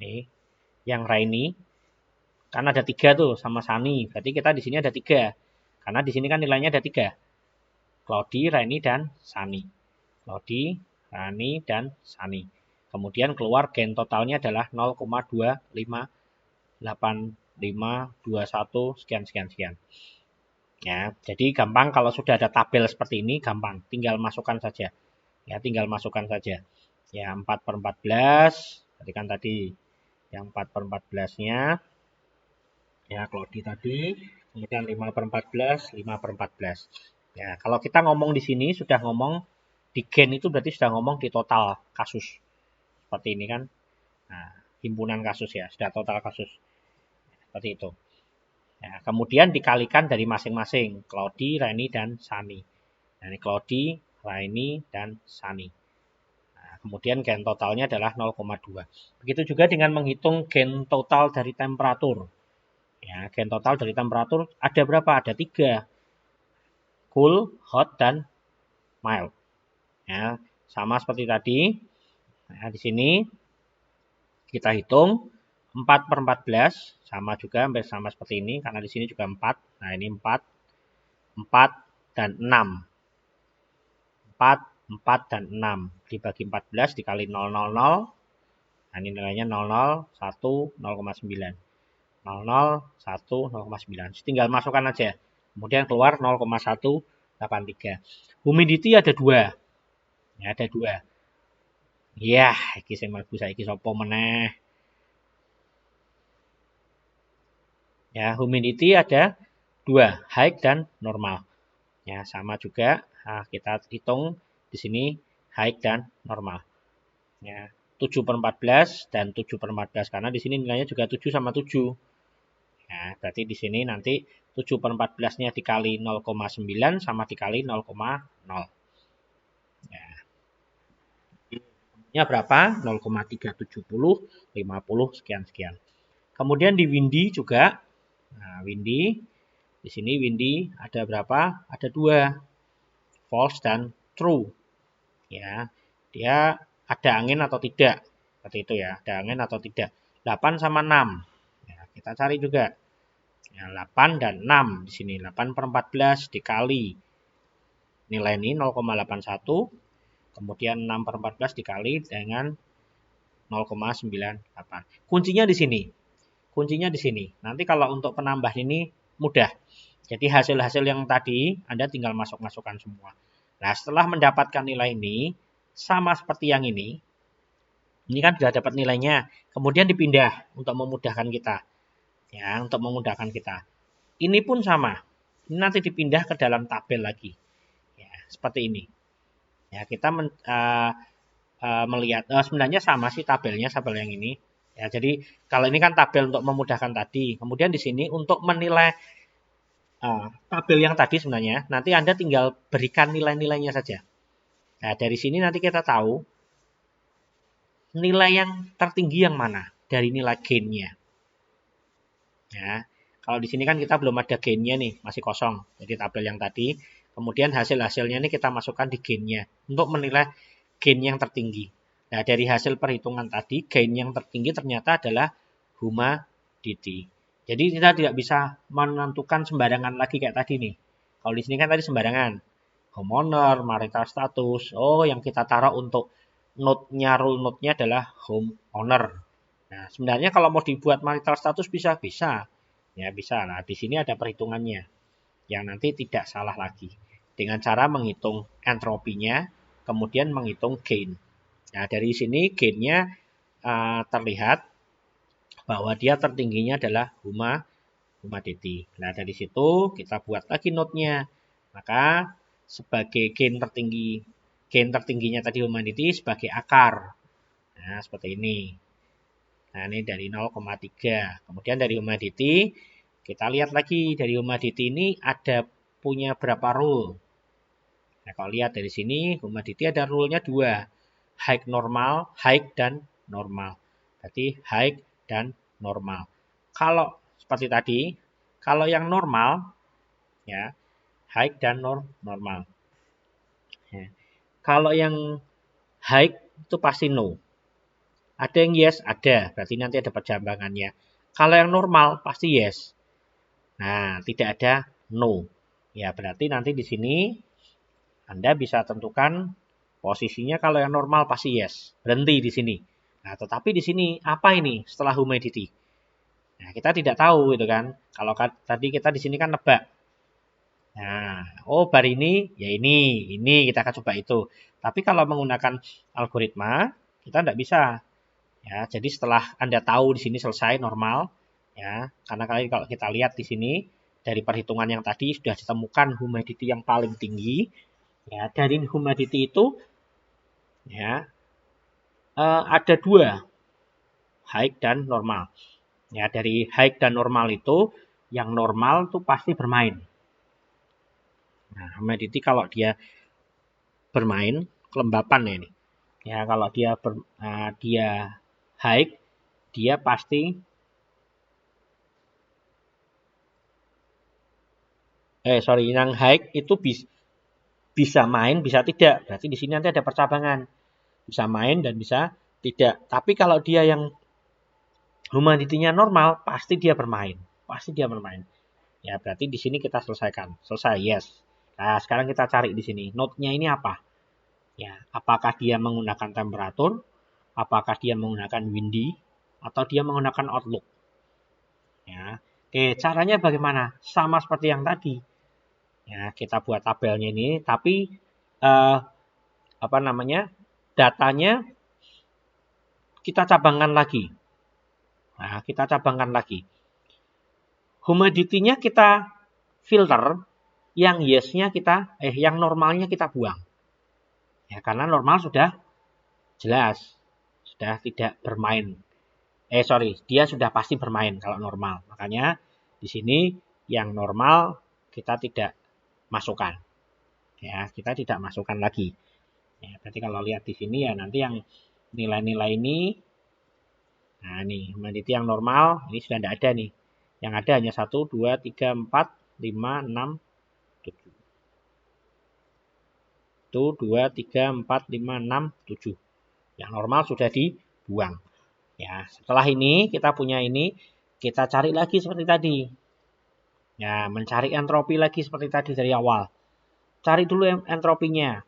Nih, yang Raini. Kan ada 3 tuh sama Sani. Berarti kita di sini ada 3. Karena di sini kan nilainya ada 3. Claudi, Raini, dan Sani. Claudi, Rani, dan Sani. Kemudian keluar gain totalnya adalah 0,25851 sekian. Ya, jadi gampang kalau sudah ada tabel seperti ini gampang, tinggal masukkan saja. Ya, tinggal masukkan saja. Ya, 4/14, berarti kan tadi yang 4/14-nya ya Claudi tadi, kemudian 5/14, 5/14. Ya, kalau kita ngomong di sini sudah ngomong di gain itu berarti sudah ngomong di total kasus. Seperti ini kan. Nah, himpunan kasus ya, sudah total kasus. Seperti itu. Ya, kemudian dikalikan dari masing-masing, Claudi, Raini, dan Sani. Nah, ini Claudi, Raini, dan Sani. Nah, kemudian gain totalnya adalah 0,2. Begitu juga dengan menghitung gain total dari temperatur. Ya, gain total dari temperatur ada berapa? Ada 3. Cool, hot, dan mild. Ya, sama seperti tadi. Nah, di sini kita hitung 4/14 sama juga hampir sama seperti ini karena di sini juga 4. Nah, ini 4, 4 dan 6. 4, 4 dan 6 dibagi 14 dikali 000. Nah, ini nilainya 00, 1, 0,9. 00, 1, 0,9. Tinggal masukkan aja. Kemudian keluar 0,183. Humidity ada 2. Ya, ada 2. Ya, iki sing mlebu saiki sapa meneh? Ya, humidity ada 2, high dan normal. Ya, sama juga. Nah, kita hitung di sini high dan normal. Ya, 7/14 dan 7/14 karena di sini nilainya juga 7 sama 7. Ya, berarti di sini nanti 7/14-nya dikali 0,9 sama dikali 0,0. Ya. Ini berapa? 0,370, 50, sekian-sekian. Kemudian di windy juga. Nah, windy. Di sini windy ada berapa? Ada 2. False dan true. Ya, dia ada angin atau tidak. Seperti itu ya, ada angin atau tidak. 8 sama 6. Ya, kita cari juga. Ya, 8 dan 6 di sini. 8/14 dikali nilai ini 0,81. Kemudian 6/14 dikali dengan 0,98. Kuncinya di sini. Kuncinya di sini. Nanti kalau untuk penambah ini mudah. Jadi hasil-hasil yang tadi Anda tinggal masuk-masukkan semua. Nah, setelah mendapatkan nilai ini, sama seperti yang ini kan sudah dapat nilainya. Kemudian dipindah untuk memudahkan kita. Ya, untuk memudahkan kita. Ini pun sama. Ini nanti dipindah ke dalam tabel lagi. Ya, seperti ini. Ya, kita melihat sebenarnya sama sih tabelnya tabel yang ini. Ya, jadi kalau ini kan tabel untuk memudahkan tadi. Kemudian di sini untuk menilai tabel yang tadi sebenarnya nanti Anda tinggal berikan nilai-nilainya saja. Nah, dari sini nanti kita tahu nilai yang tertinggi yang mana dari nilai gain-nya. Ya, kalau di sini kan kita belum ada gain-nya nih, masih kosong. Jadi tabel yang tadi, kemudian hasil-hasilnya ini kita masukkan di gain-nya untuk menilai gain yang tertinggi. Nah, dari hasil perhitungan tadi, gain yang tertinggi ternyata adalah humidity. Jadi kita tidak bisa menentukan sembarangan lagi kayak tadi nih. Kalau di sini kan tadi sembarangan. Homeowner, marital status. Oh, yang kita taruh untuk note-nya, rule note-nya adalah homeowner. Nah, sebenarnya kalau mau dibuat marital status bisa. Ya, bisa. Nah, di sini ada perhitungannya yang nanti tidak salah lagi. Dengan cara menghitung entropinya, kemudian menghitung gain. Nah, dari sini gain-nya terlihat bahwa dia tertingginya adalah humidity. Nah, dari situ kita buat lagi note-nya. Maka sebagai gain tertingginya tadi humidity sebagai akar. Nah, seperti ini. Nah, ini dari 0,3. Kemudian dari humidity, kita lihat lagi dari humidity ini ada punya berapa rule. Nah, kalau lihat dari sini, humidity ada rule-nya 2. High normal, high dan normal. Berarti high dan normal. Kalau seperti tadi, kalau yang normal, ya high dan normal. Ya. Kalau yang high itu pasti no. Ada yang yes, ada. Berarti nanti ada penjambangannya. Kalau yang normal pasti yes. Nah, tidak ada no. Ya, berarti nanti di sini Anda bisa tentukan posisinya kalau yang normal pasti yes. Berhenti di sini. Nah, tetapi di sini apa ini setelah humidity? Nah, kita tidak tahu gitu kan. Kalau tadi kita di sini kan nebak. Nah, oh bar ini ya ini kita akan coba itu. Tapi kalau menggunakan algoritma kita tidak bisa. Ya, jadi setelah Anda tahu di sini selesai normal, ya, karena kalau kita lihat di sini dari perhitungan yang tadi sudah ditemukan humidity yang paling tinggi. Ya, dari humidity itu, ya, ada 2, high dan normal. Ya, dari high dan normal itu, yang normal itu pasti bermain. Nah, humidity kalau dia bermain, kelembapan ya ini. Ya, kalau dia dia high, dia pasti yang high itu bisa main, bisa tidak. Berarti di sini nanti ada percabangan. Bisa main dan bisa tidak. Tapi kalau dia yang humidity-nya normal, pasti dia bermain. Pasti dia bermain. Ya, berarti di sini kita selesaikan. Selesai, yes. Nah, sekarang kita cari di sini. Note-nya ini apa? Ya, apakah dia menggunakan temperatur Apakah dia menggunakan windy atau dia menggunakan outlook. Ya. Oke, caranya bagaimana? Sama seperti yang tadi. Ya, kita buat tabelnya ini, tapi datanya kita cabangkan lagi. Nah, kita cabangkan lagi. Humidity-nya kita filter, yang yes-nya yang normalnya kita buang. Ya, karena normal sudah jelas, sudah tidak bermain. Dia sudah pasti bermain kalau normal. Makanya di sini yang normal kita tidak masukkan. Ya, kita tidak masukkan lagi. Ya, berarti kalau lihat di sini ya nanti yang nilai-nilai ini, nah ini humidity yang normal ini sudah tidak ada nih. Yang ada hanya 1, 2, 3, 4, 5, 6, 7. 1, 2, 3, 4, 5, 6, 7. Yang normal sudah dibuang. Ya, setelah ini kita punya ini, kita cari lagi seperti tadi. Ya, mencari entropi lagi seperti tadi dari awal. Cari dulu entropinya.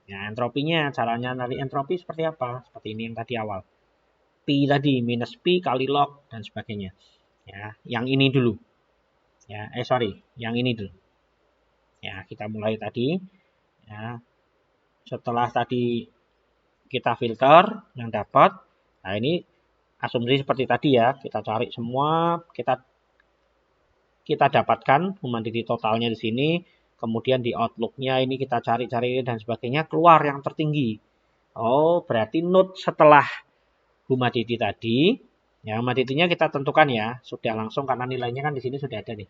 Ya, entropinya, caranya cari entropi seperti apa? Seperti ini yang tadi awal. P tadi, minus P kali log, dan sebagainya. Ya, yang ini dulu. Ya, yang ini dulu. Ya, kita mulai tadi. Ya, setelah tadi kita filter yang dapat. Nah, ini asumsi seperti tadi ya. Kita cari semua, kita dapatkan humidity totalnya di sini. Kemudian di outlook-nya ini kita cari-cari dan sebagainya, keluar yang tertinggi. Oh, berarti node setelah humidity tadi, ya humidity-nya kita tentukan ya, sudah langsung karena nilainya kan di sini sudah ada nih.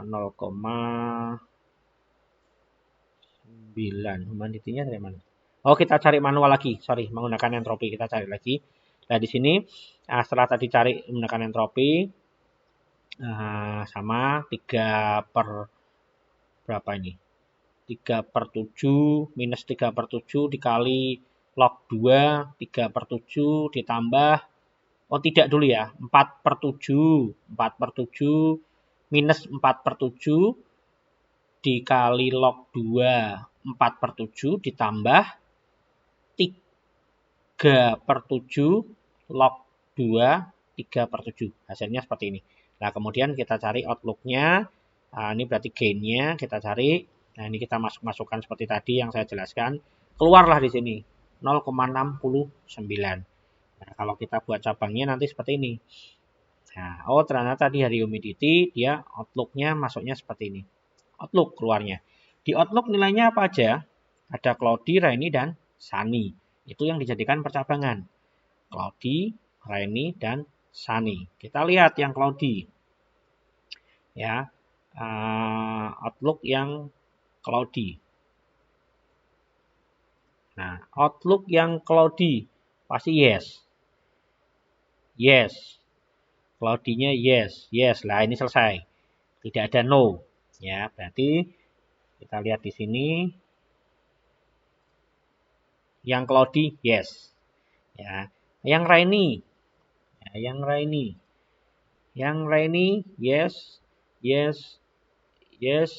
0,9 humidity-nya dari mana? Oh, kita cari manual lagi. Sorry, menggunakan entropi kita cari lagi. Nah, di sini setelah tadi cari menggunakan entropi, sama 3 per berapa ini? 3 per 7 minus 3 per 7 dikali log 2, 3 per 7 ditambah, oh tidak dulu ya, 4 per 7, 4 per 7 minus 4 per 7 dikali log 2, 4 per 7 ditambah 3 per 7 log 2, 3 per 7. Hasilnya seperti ini. Nah, kemudian kita cari outlook-nya. Nah, ini berarti gain-nya kita cari. Nah, ini kita masukkan seperti tadi yang saya jelaskan. Keluarlah di sini 0,69. Nah, kalau kita buat cabangnya nanti seperti ini. Nah, oh ternyata di hari humidity dia outlook-nya masuknya seperti ini. Outlook keluarnya. Di outlook nilainya apa aja? Ada cloudy, rainy, dan sunny. Itu yang dijadikan percabangan. Cloudy, rainy, dan sunny. Kita lihat yang cloudy. Ya, outlook yang cloudy. Nah, outlook yang cloudy pasti yes. Yes. Cloudy-nya yes. Yes. Lah ini selesai. Tidak ada no. Ya, berarti kita lihat di sini yang cloudy yes. Ya, yang rainy. Ya, yang rainy. Yang rainy yes. Yes. Yes.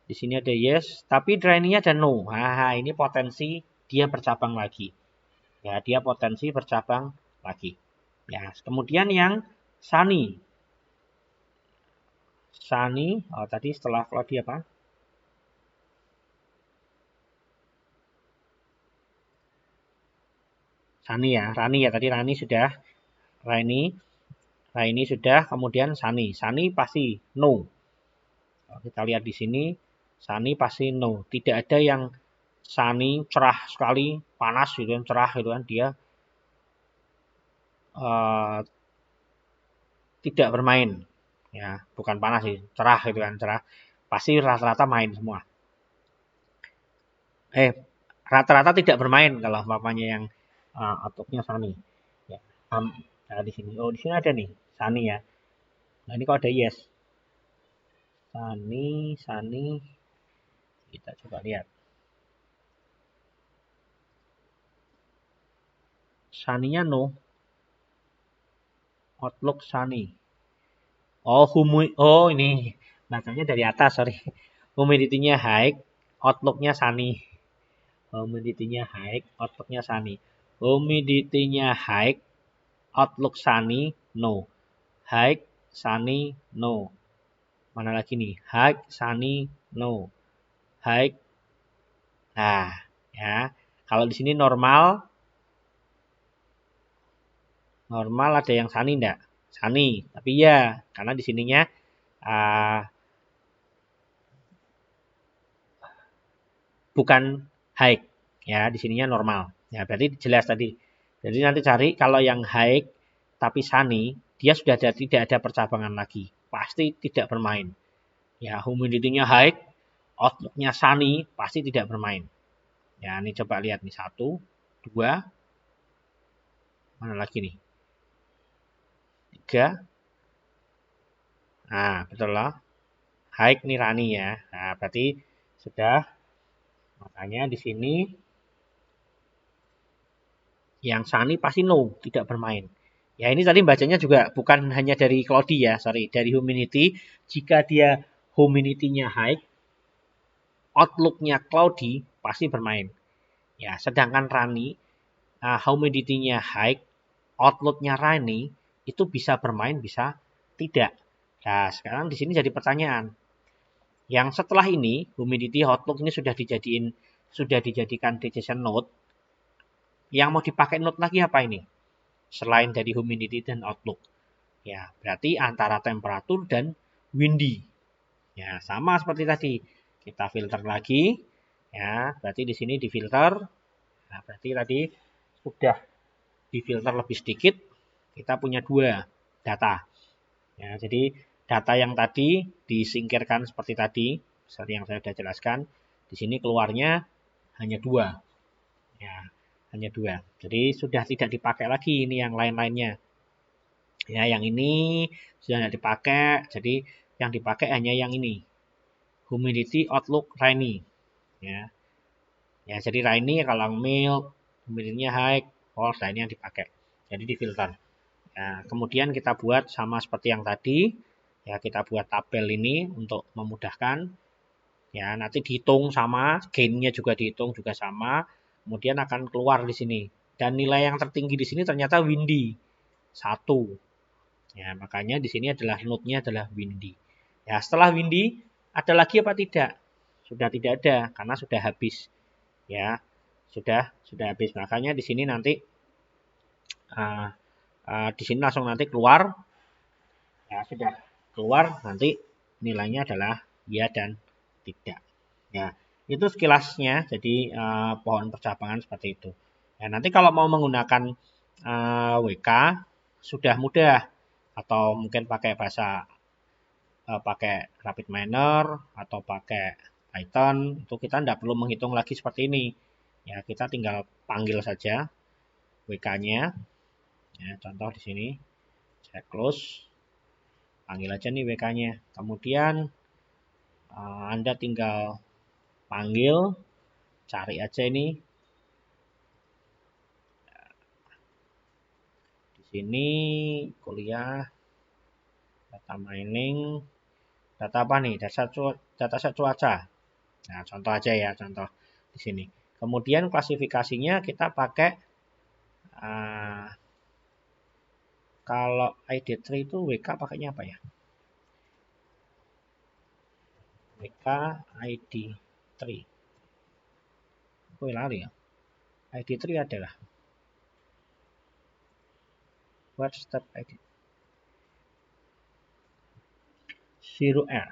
Di sini ada yes, tapi rainy-nya ada no. Nah, ini potensi dia bercabang lagi. Ya, dia potensi bercabang lagi. Ya, kemudian yang sunny. Sunny, oh tadi setelah cloudy apa? Sunny ya, Rani ya tadi Rani sudah. Rainy sudah, kemudian sunny. Sunny pasti no. Kalau kita lihat di sini, sunny pasti no. Tidak ada yang sunny cerah sekali, panas gitu kan, cerah gitu kan, dia tidak bermain. Ya, bukan panas sih, cerah gitu kan, cerah. Pasti rata-rata main semua. Rata-rata tidak bermain kalau umpamanya yang outlook-nya sunny. Ya, nah di sini. Oh, di sini ada nih, sunny ya. Nah, ini kok ada yes. Sunny. Kita coba lihat. Sunny-nya no. Outlook sunny. Oh, ini bacanya dari atas, sorry. Humidity-nya high, outlook-nya sunny. Humidity-nya high, outlook-nya sunny. Humidity-nya high, outlook sunny, no. High, sunny, no. Mana lagi nih? High, sunny, no. High. Nah, ya. Kalau di sini normal, ada yang sunny enggak? Sunny, tapi ya, karena di sininya uh, bukan high, ya, di sininya normal. Ya, berarti jelas tadi. Jadi nanti cari kalau yang high tapi sunny, dia sudah tidak ada percabangan lagi. Pasti tidak bermain. Ya, humidity-nya high, outlook-nya sunny, pasti tidak bermain. Ya, ini coba lihat nih. 1, 2, mana lagi nih? 3. Nah, betul loh. High nih Rani ya. Nah, berarti sudah. Makanya di sini yang sunny pasti no, tidak bermain. Ya, ini tadi bacanya juga bukan hanya dari cloudy ya, sorry, dari humidity. Jika dia humidity-nya high, outlook-nya cloudy, pasti bermain. Ya, sedangkan Rani, humidity-nya high, outlook-nya Rani, itu bisa bermain, bisa tidak. Nah, sekarang di sini jadi pertanyaan. Yang setelah ini, humidity, outlook ini sudah dijadikan decision node. Yang mau dipakai node lagi apa ini? Selain dari humidity dan outlook. Ya, berarti antara temperatur dan windy. Ya, sama seperti tadi. Kita filter lagi. Ya, berarti di sini difilter. Nah, berarti tadi sudah difilter lebih sedikit. Kita punya 2 data. Ya, jadi data yang tadi disingkirkan seperti tadi, seperti yang saya sudah jelaskan. Di sini keluarnya hanya 2. Ya, hanya 2. Jadi sudah tidak dipakai lagi ini yang lain-lainnya. Ya, yang ini sudah tidak dipakai. Jadi yang dipakai hanya yang ini. Humidity outlook rainy. Ya. Ya, jadi rainy kalau milk, humidity-nya high, false, nah ini yang dipakai. Jadi difilter. Nah, kemudian kita buat sama seperti yang tadi. Ya, kita buat tabel ini untuk memudahkan. Ya, nanti dihitung sama, gain-nya juga dihitung juga sama. Kemudian akan keluar di sini. Dan nilai yang tertinggi di sini ternyata windy. 1. Ya, makanya di sini adalah node-nya adalah windy. Ya, setelah windy ada lagi apa tidak? Sudah tidak ada karena sudah habis. Ya, sudah habis. Makanya di sini nanti di sini langsung nanti keluar. Ya, sudah keluar nanti nilainya adalah ya dan tidak. Ya, itu sekilasnya. Jadi pohon percabangan seperti itu. Ya, nanti kalau mau menggunakan WK sudah mudah atau mungkin pakai bahasa pakai RapidMiner atau pakai Python itu kita tidak perlu menghitung lagi seperti ini. Ya, kita tinggal panggil saja WK-nya. Ya, contoh di sini saya close, panggil aja nih WK-nya. Kemudian Anda tinggal panggil, cari aja ini. Di sini kuliah data mining, data apa nih? Data set cuaca. Nah, contoh aja ya, contoh di sini. Kemudian klasifikasinya kita pakai kalau ID3 itu WK pakainya apa ya? WK ID3. Gue lari ya. ID3 adalah what step ID 0R.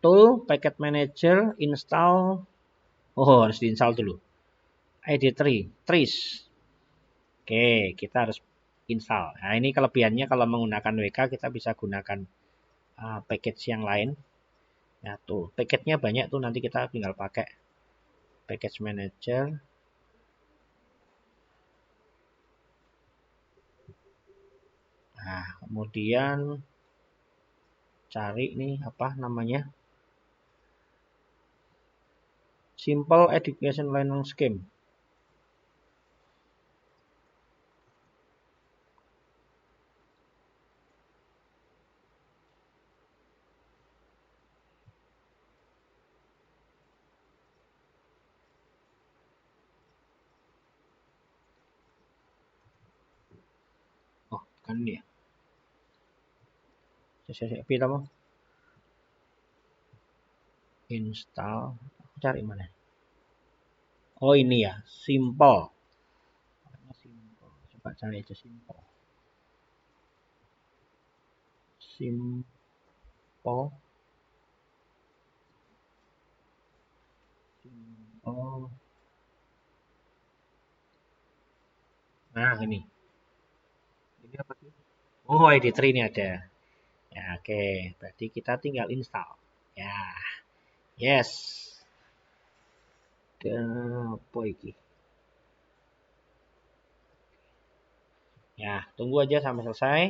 Tool packet manager install. Oh, harus diinstal dulu. ID3 trace. Oke, kita harus install. Nah, ini kelebihannya kalau menggunakan WK kita bisa gunakan package yang lain. Ya, tuh, package-nya banyak tuh nanti kita tinggal pakai package manager. Nah, kemudian cari nih apa namanya? Simple Education Learning Scheme. Kan dia. Saya mau install. Aku cari mana? Oh ini ya, simple. Simple. Coba cari aja simple. Simple. Simple. Nah ini. Ini apa sih? Oh ID3 ini ada. Ya oke. Berarti kita tinggal install. Ya. Yes. Apa iki? Ya, tunggu aja sampai selesai.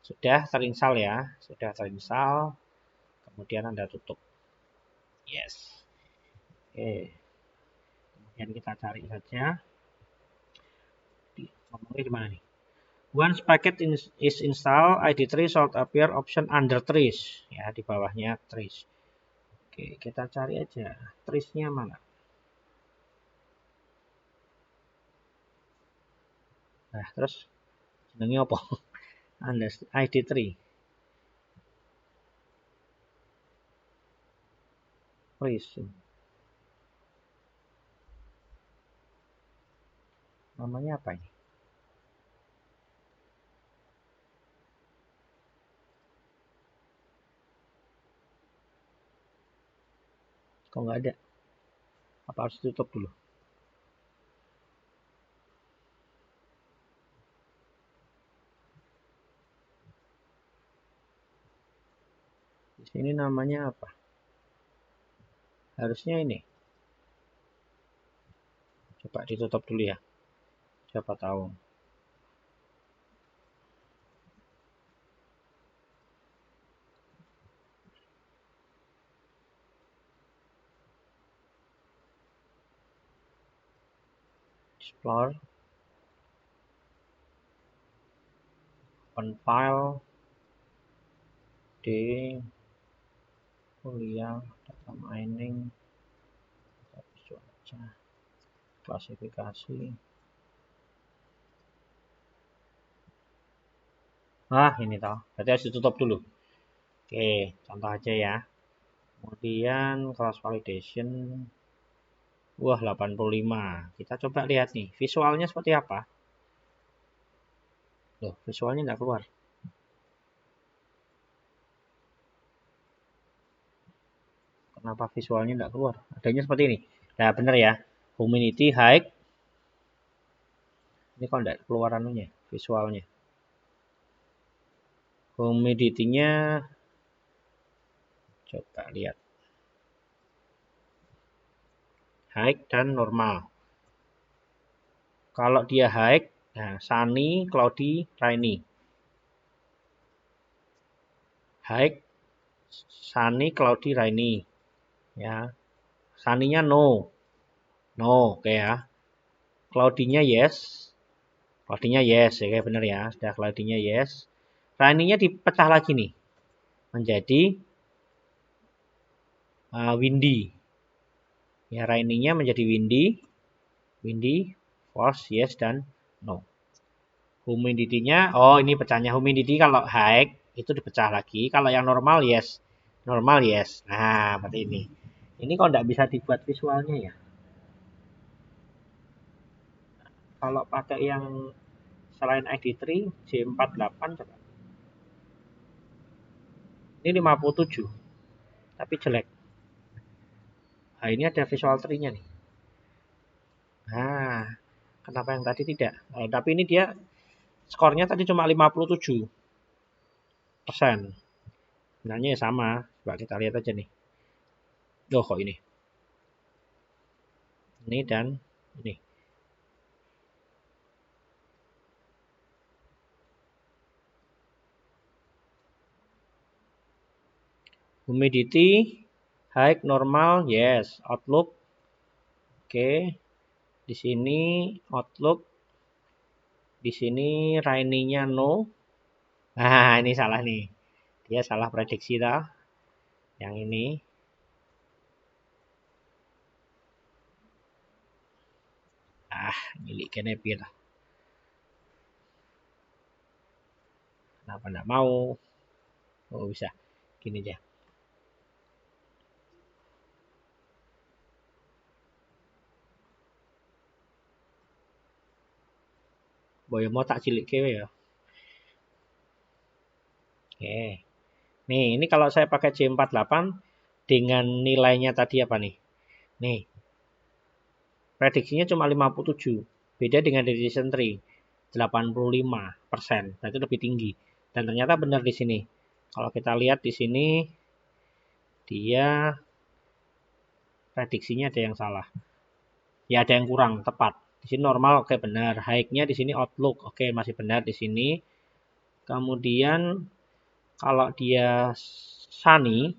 Sudah terinstall ya. Sudah terinstall. Kemudian Anda tutup. Yes. Oke. Kemudian kita cari saja. Ngomongnya di mana nih? Once packet is installed, ID3 should appear option under trace. Ya, di bawahnya trace. Oke, kita cari aja. Trace-nya mana? Nah, terus jenengnya apa? Under ID3. Trace. Namanya apa ini? Kok nggak ada? Apa harus tutup dulu? Di sini namanya apa? Harusnya ini. Coba ditutup dulu ya. Siapa tahu. Explore. Open file. D. Kuliah. Data mining. Cuaca. Klasifikasi. Ini toh. Berarti harus ditutup dulu. Oke, contoh aja ya. Kemudian cross validation. Wah, 85. Kita coba lihat nih, visualnya seperti apa. Loh, visualnya nggak keluar. Kenapa visualnya nggak keluar? Adanya seperti ini. Nah, bener ya. Humidity high. Ini kok nggak keluar anunya, visualnya. Humidity-nya coba lihat. High dan normal. Kalau dia high, nah sunny, cloudy, rainy. High, sunny, cloudy, rainy. Ya. Sunny-nya no. No, oke ya. Cloudy-nya yes. Cloudy-nya yes, ya kayak bener ya. Sudah cloudy-nya yes. Rainy-nya dipecah lagi nih. Menjadi windy. Ya, rainy-nya menjadi windy. Windy, false, yes, dan no. Humidity-nya, oh ini pecahnya. Humidity kalau high, itu dipecah lagi. Kalau yang normal, yes. Normal, yes. Nah, seperti ini. Ini kok nggak bisa dibuat visualnya ya? Kalau pakai yang selain ID3, J48 coba. Ini 57, tapi jelek. Nah, ini ada visual tree-nya nih. Nah, kenapa yang tadi tidak? Nah, tapi ini dia skornya tadi cuma 57%. Sebenarnya ya sama. Coba kita lihat aja nih. Oh, kok ini? Ini dan ini. Humidity, high, normal, yes. Outlook, oke. Di sini outlook, di sini rainy-nya no. Nah, ini salah nih. Dia salah prediksi dah. Yang ini. Milik Genepi lah. Kenapa enggak mau? Oh, bisa. Gini aja. Boyo mau tak cilik kewe ya. Oke. Nih, ini kalau saya pakai J48 dengan nilainya tadi apa nih? Nih, prediksinya cuma 57. Beda dengan decision tree 85%. Berarti lebih tinggi. Dan ternyata benar di sini. Kalau kita lihat di sini dia prediksinya ada yang salah. Ya ada yang kurang tepat. Di sini normal oke benar. High-nya di sini outlook oke masih benar di sini. Kemudian kalau dia sunny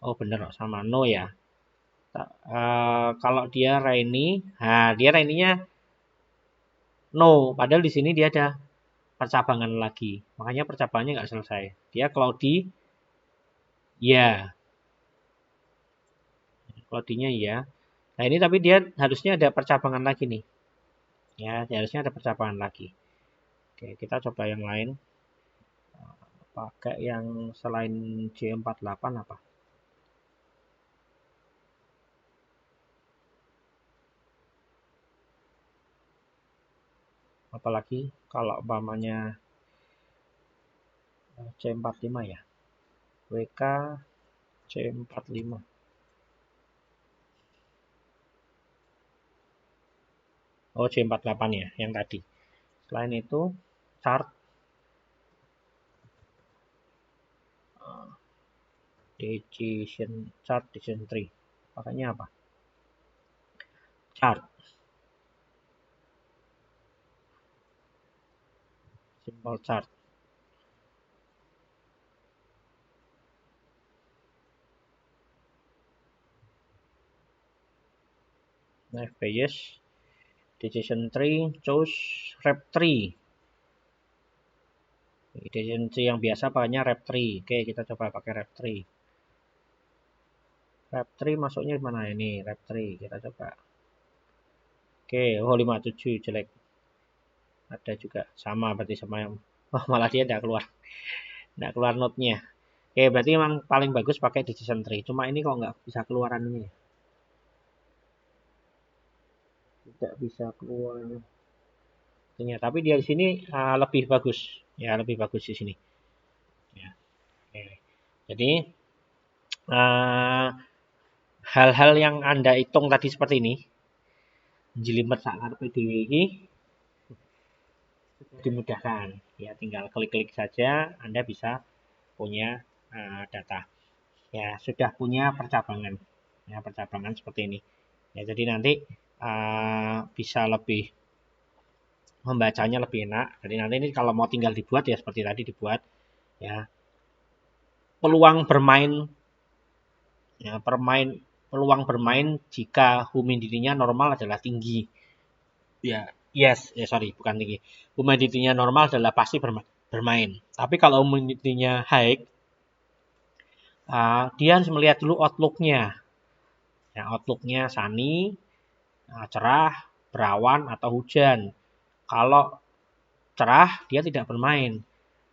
oh benar sama no ya. Kalau dia rainy, nah dia rainy-nya no, padahal di sini dia ada percabangan lagi. Makanya percabangannya nggak selesai. Dia cloudy, ya. Cloudy-nya ya. Nah ini tapi dia harusnya ada percabangan lagi nih. Ya, harusnya ada percabangan lagi. Oke, kita coba yang lain. Pakai yang selain J48 apa? Apalagi kalau umpamanya C45 ya. WK C45. Oh, C48 ya, yang tadi. Selain itu, chart decision tree. Pakainya apa? Chart. Simple chart. Knife pages. Decision tree. Choose rep tree. Decision tree yang biasa pakainya rep tree. Oke, kita coba pakai rep tree. Rep tree masuknya di mana ini? Rep tree. Kita coba. Oke, oh 57 jelek. Ada juga sama berarti sama yang oh, malah dia tidak keluar. Tidak keluar note-nya. Oke, berarti memang paling bagus pakai decision tree. Cuma ini kok nggak bisa keluaran ini. Tidak bisa keluar. Tapi dia di sini lebih bagus. Ya, lebih bagus di sini. Ya. Oke. Jadi hal-hal yang Anda hitung tadi seperti ini, jelimet sak ngarepe dhewe iki dimudahkan. Ya, tinggal klik-klik saja Anda bisa punya data. Ya, sudah punya percabangan. Ya, percabangan seperti ini. Ya, jadi nanti bisa lebih membacanya lebih enak. Jadi nanti ini kalau mau tinggal dibuat ya seperti tadi dibuat. Ya, peluang bermain ya, peluang bermain jika humidity-nya normal adalah tinggi. Ya, yes, sorry, bukan tinggi. Humidity-nya normal adalah pasti bermain. Tapi kalau humidity-nya high, dia harus melihat dulu outlook-nya. Ya, outlook-nya sunny, cerah, berawan atau hujan. Kalau cerah, dia tidak bermain.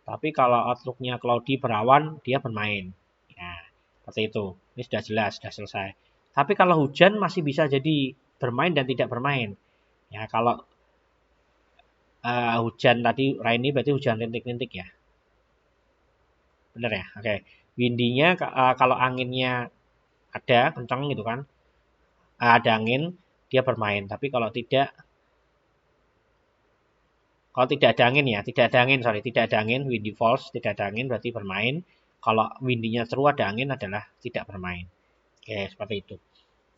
Tapi kalau outlook-nya cloudy, berawan, dia bermain. Ya, seperti itu. Ini sudah jelas, sudah selesai. Tapi kalau hujan masih bisa jadi bermain dan tidak bermain. Ya, kalau hujan tadi rainy berarti hujan rintik-rintik ya. Benar ya? Oke. Windy-nya kalau anginnya ada kencang gitu kan. Ada angin, dia bermain. Tapi kalau tidak ada angin ya, tidak ada angin, sorry, tidak ada angin, windy falls, tidak ada angin berarti bermain. Kalau windy-nya seru ada angin adalah tidak bermain. Oke, seperti itu.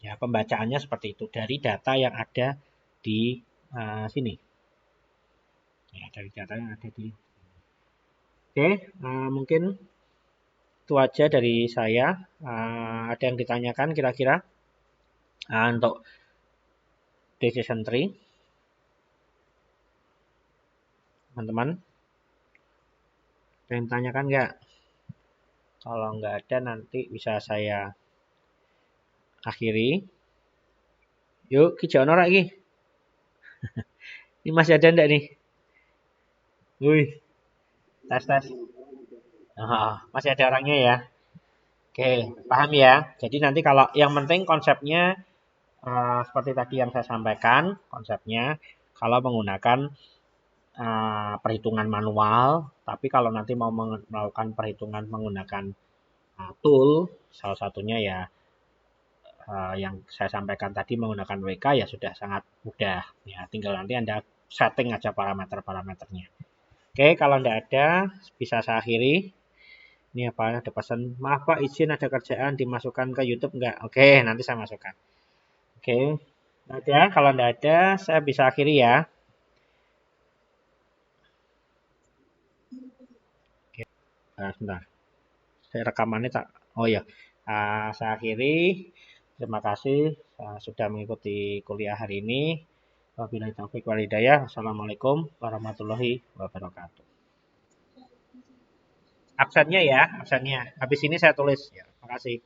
Ya, pembacaannya seperti itu dari data yang ada di sini. Ya, dari data yang ada di. Oke, mungkin itu aja dari saya. Ada yang ditanyakan kira-kira untuk decision tree, teman-teman? Ada yang ditanyakan nggak? Kalau nggak ada nanti bisa saya akhiri. Yuk, kijauan ora iki. Ini masih ada enggak nih? Wih, Tes tes. Masih ada orangnya ya. Oke, paham ya. Jadi nanti kalau yang penting konsepnya seperti tadi yang saya sampaikan, konsepnya kalau menggunakan perhitungan manual, tapi kalau nanti mau melakukan perhitungan menggunakan tool, salah satunya ya yang saya sampaikan tadi menggunakan WK ya sudah sangat mudah. Ya, tinggal nanti Anda setting aja parameter-parameternya. Oke, kalau tidak ada bisa saya akhiri. Ini apa? Ada pesan, maaf Pak, izin ada kerjaan dimasukkan ke YouTube enggak? Oke, nanti saya masukkan. Oke, ada. Kalau tidak ada, saya bisa akhiri ya. Oke, sebentar. Saya rekamannya tak. Oh ya, saya akhiri. Terima kasih sudah mengikuti kuliah hari ini. Wabillahi taufiq wal hidayah. Wassalamualaikum warahmatullahi wabarakatuh. Absennya ya, absennya. Habis ini saya tulis. Ya, terima kasih.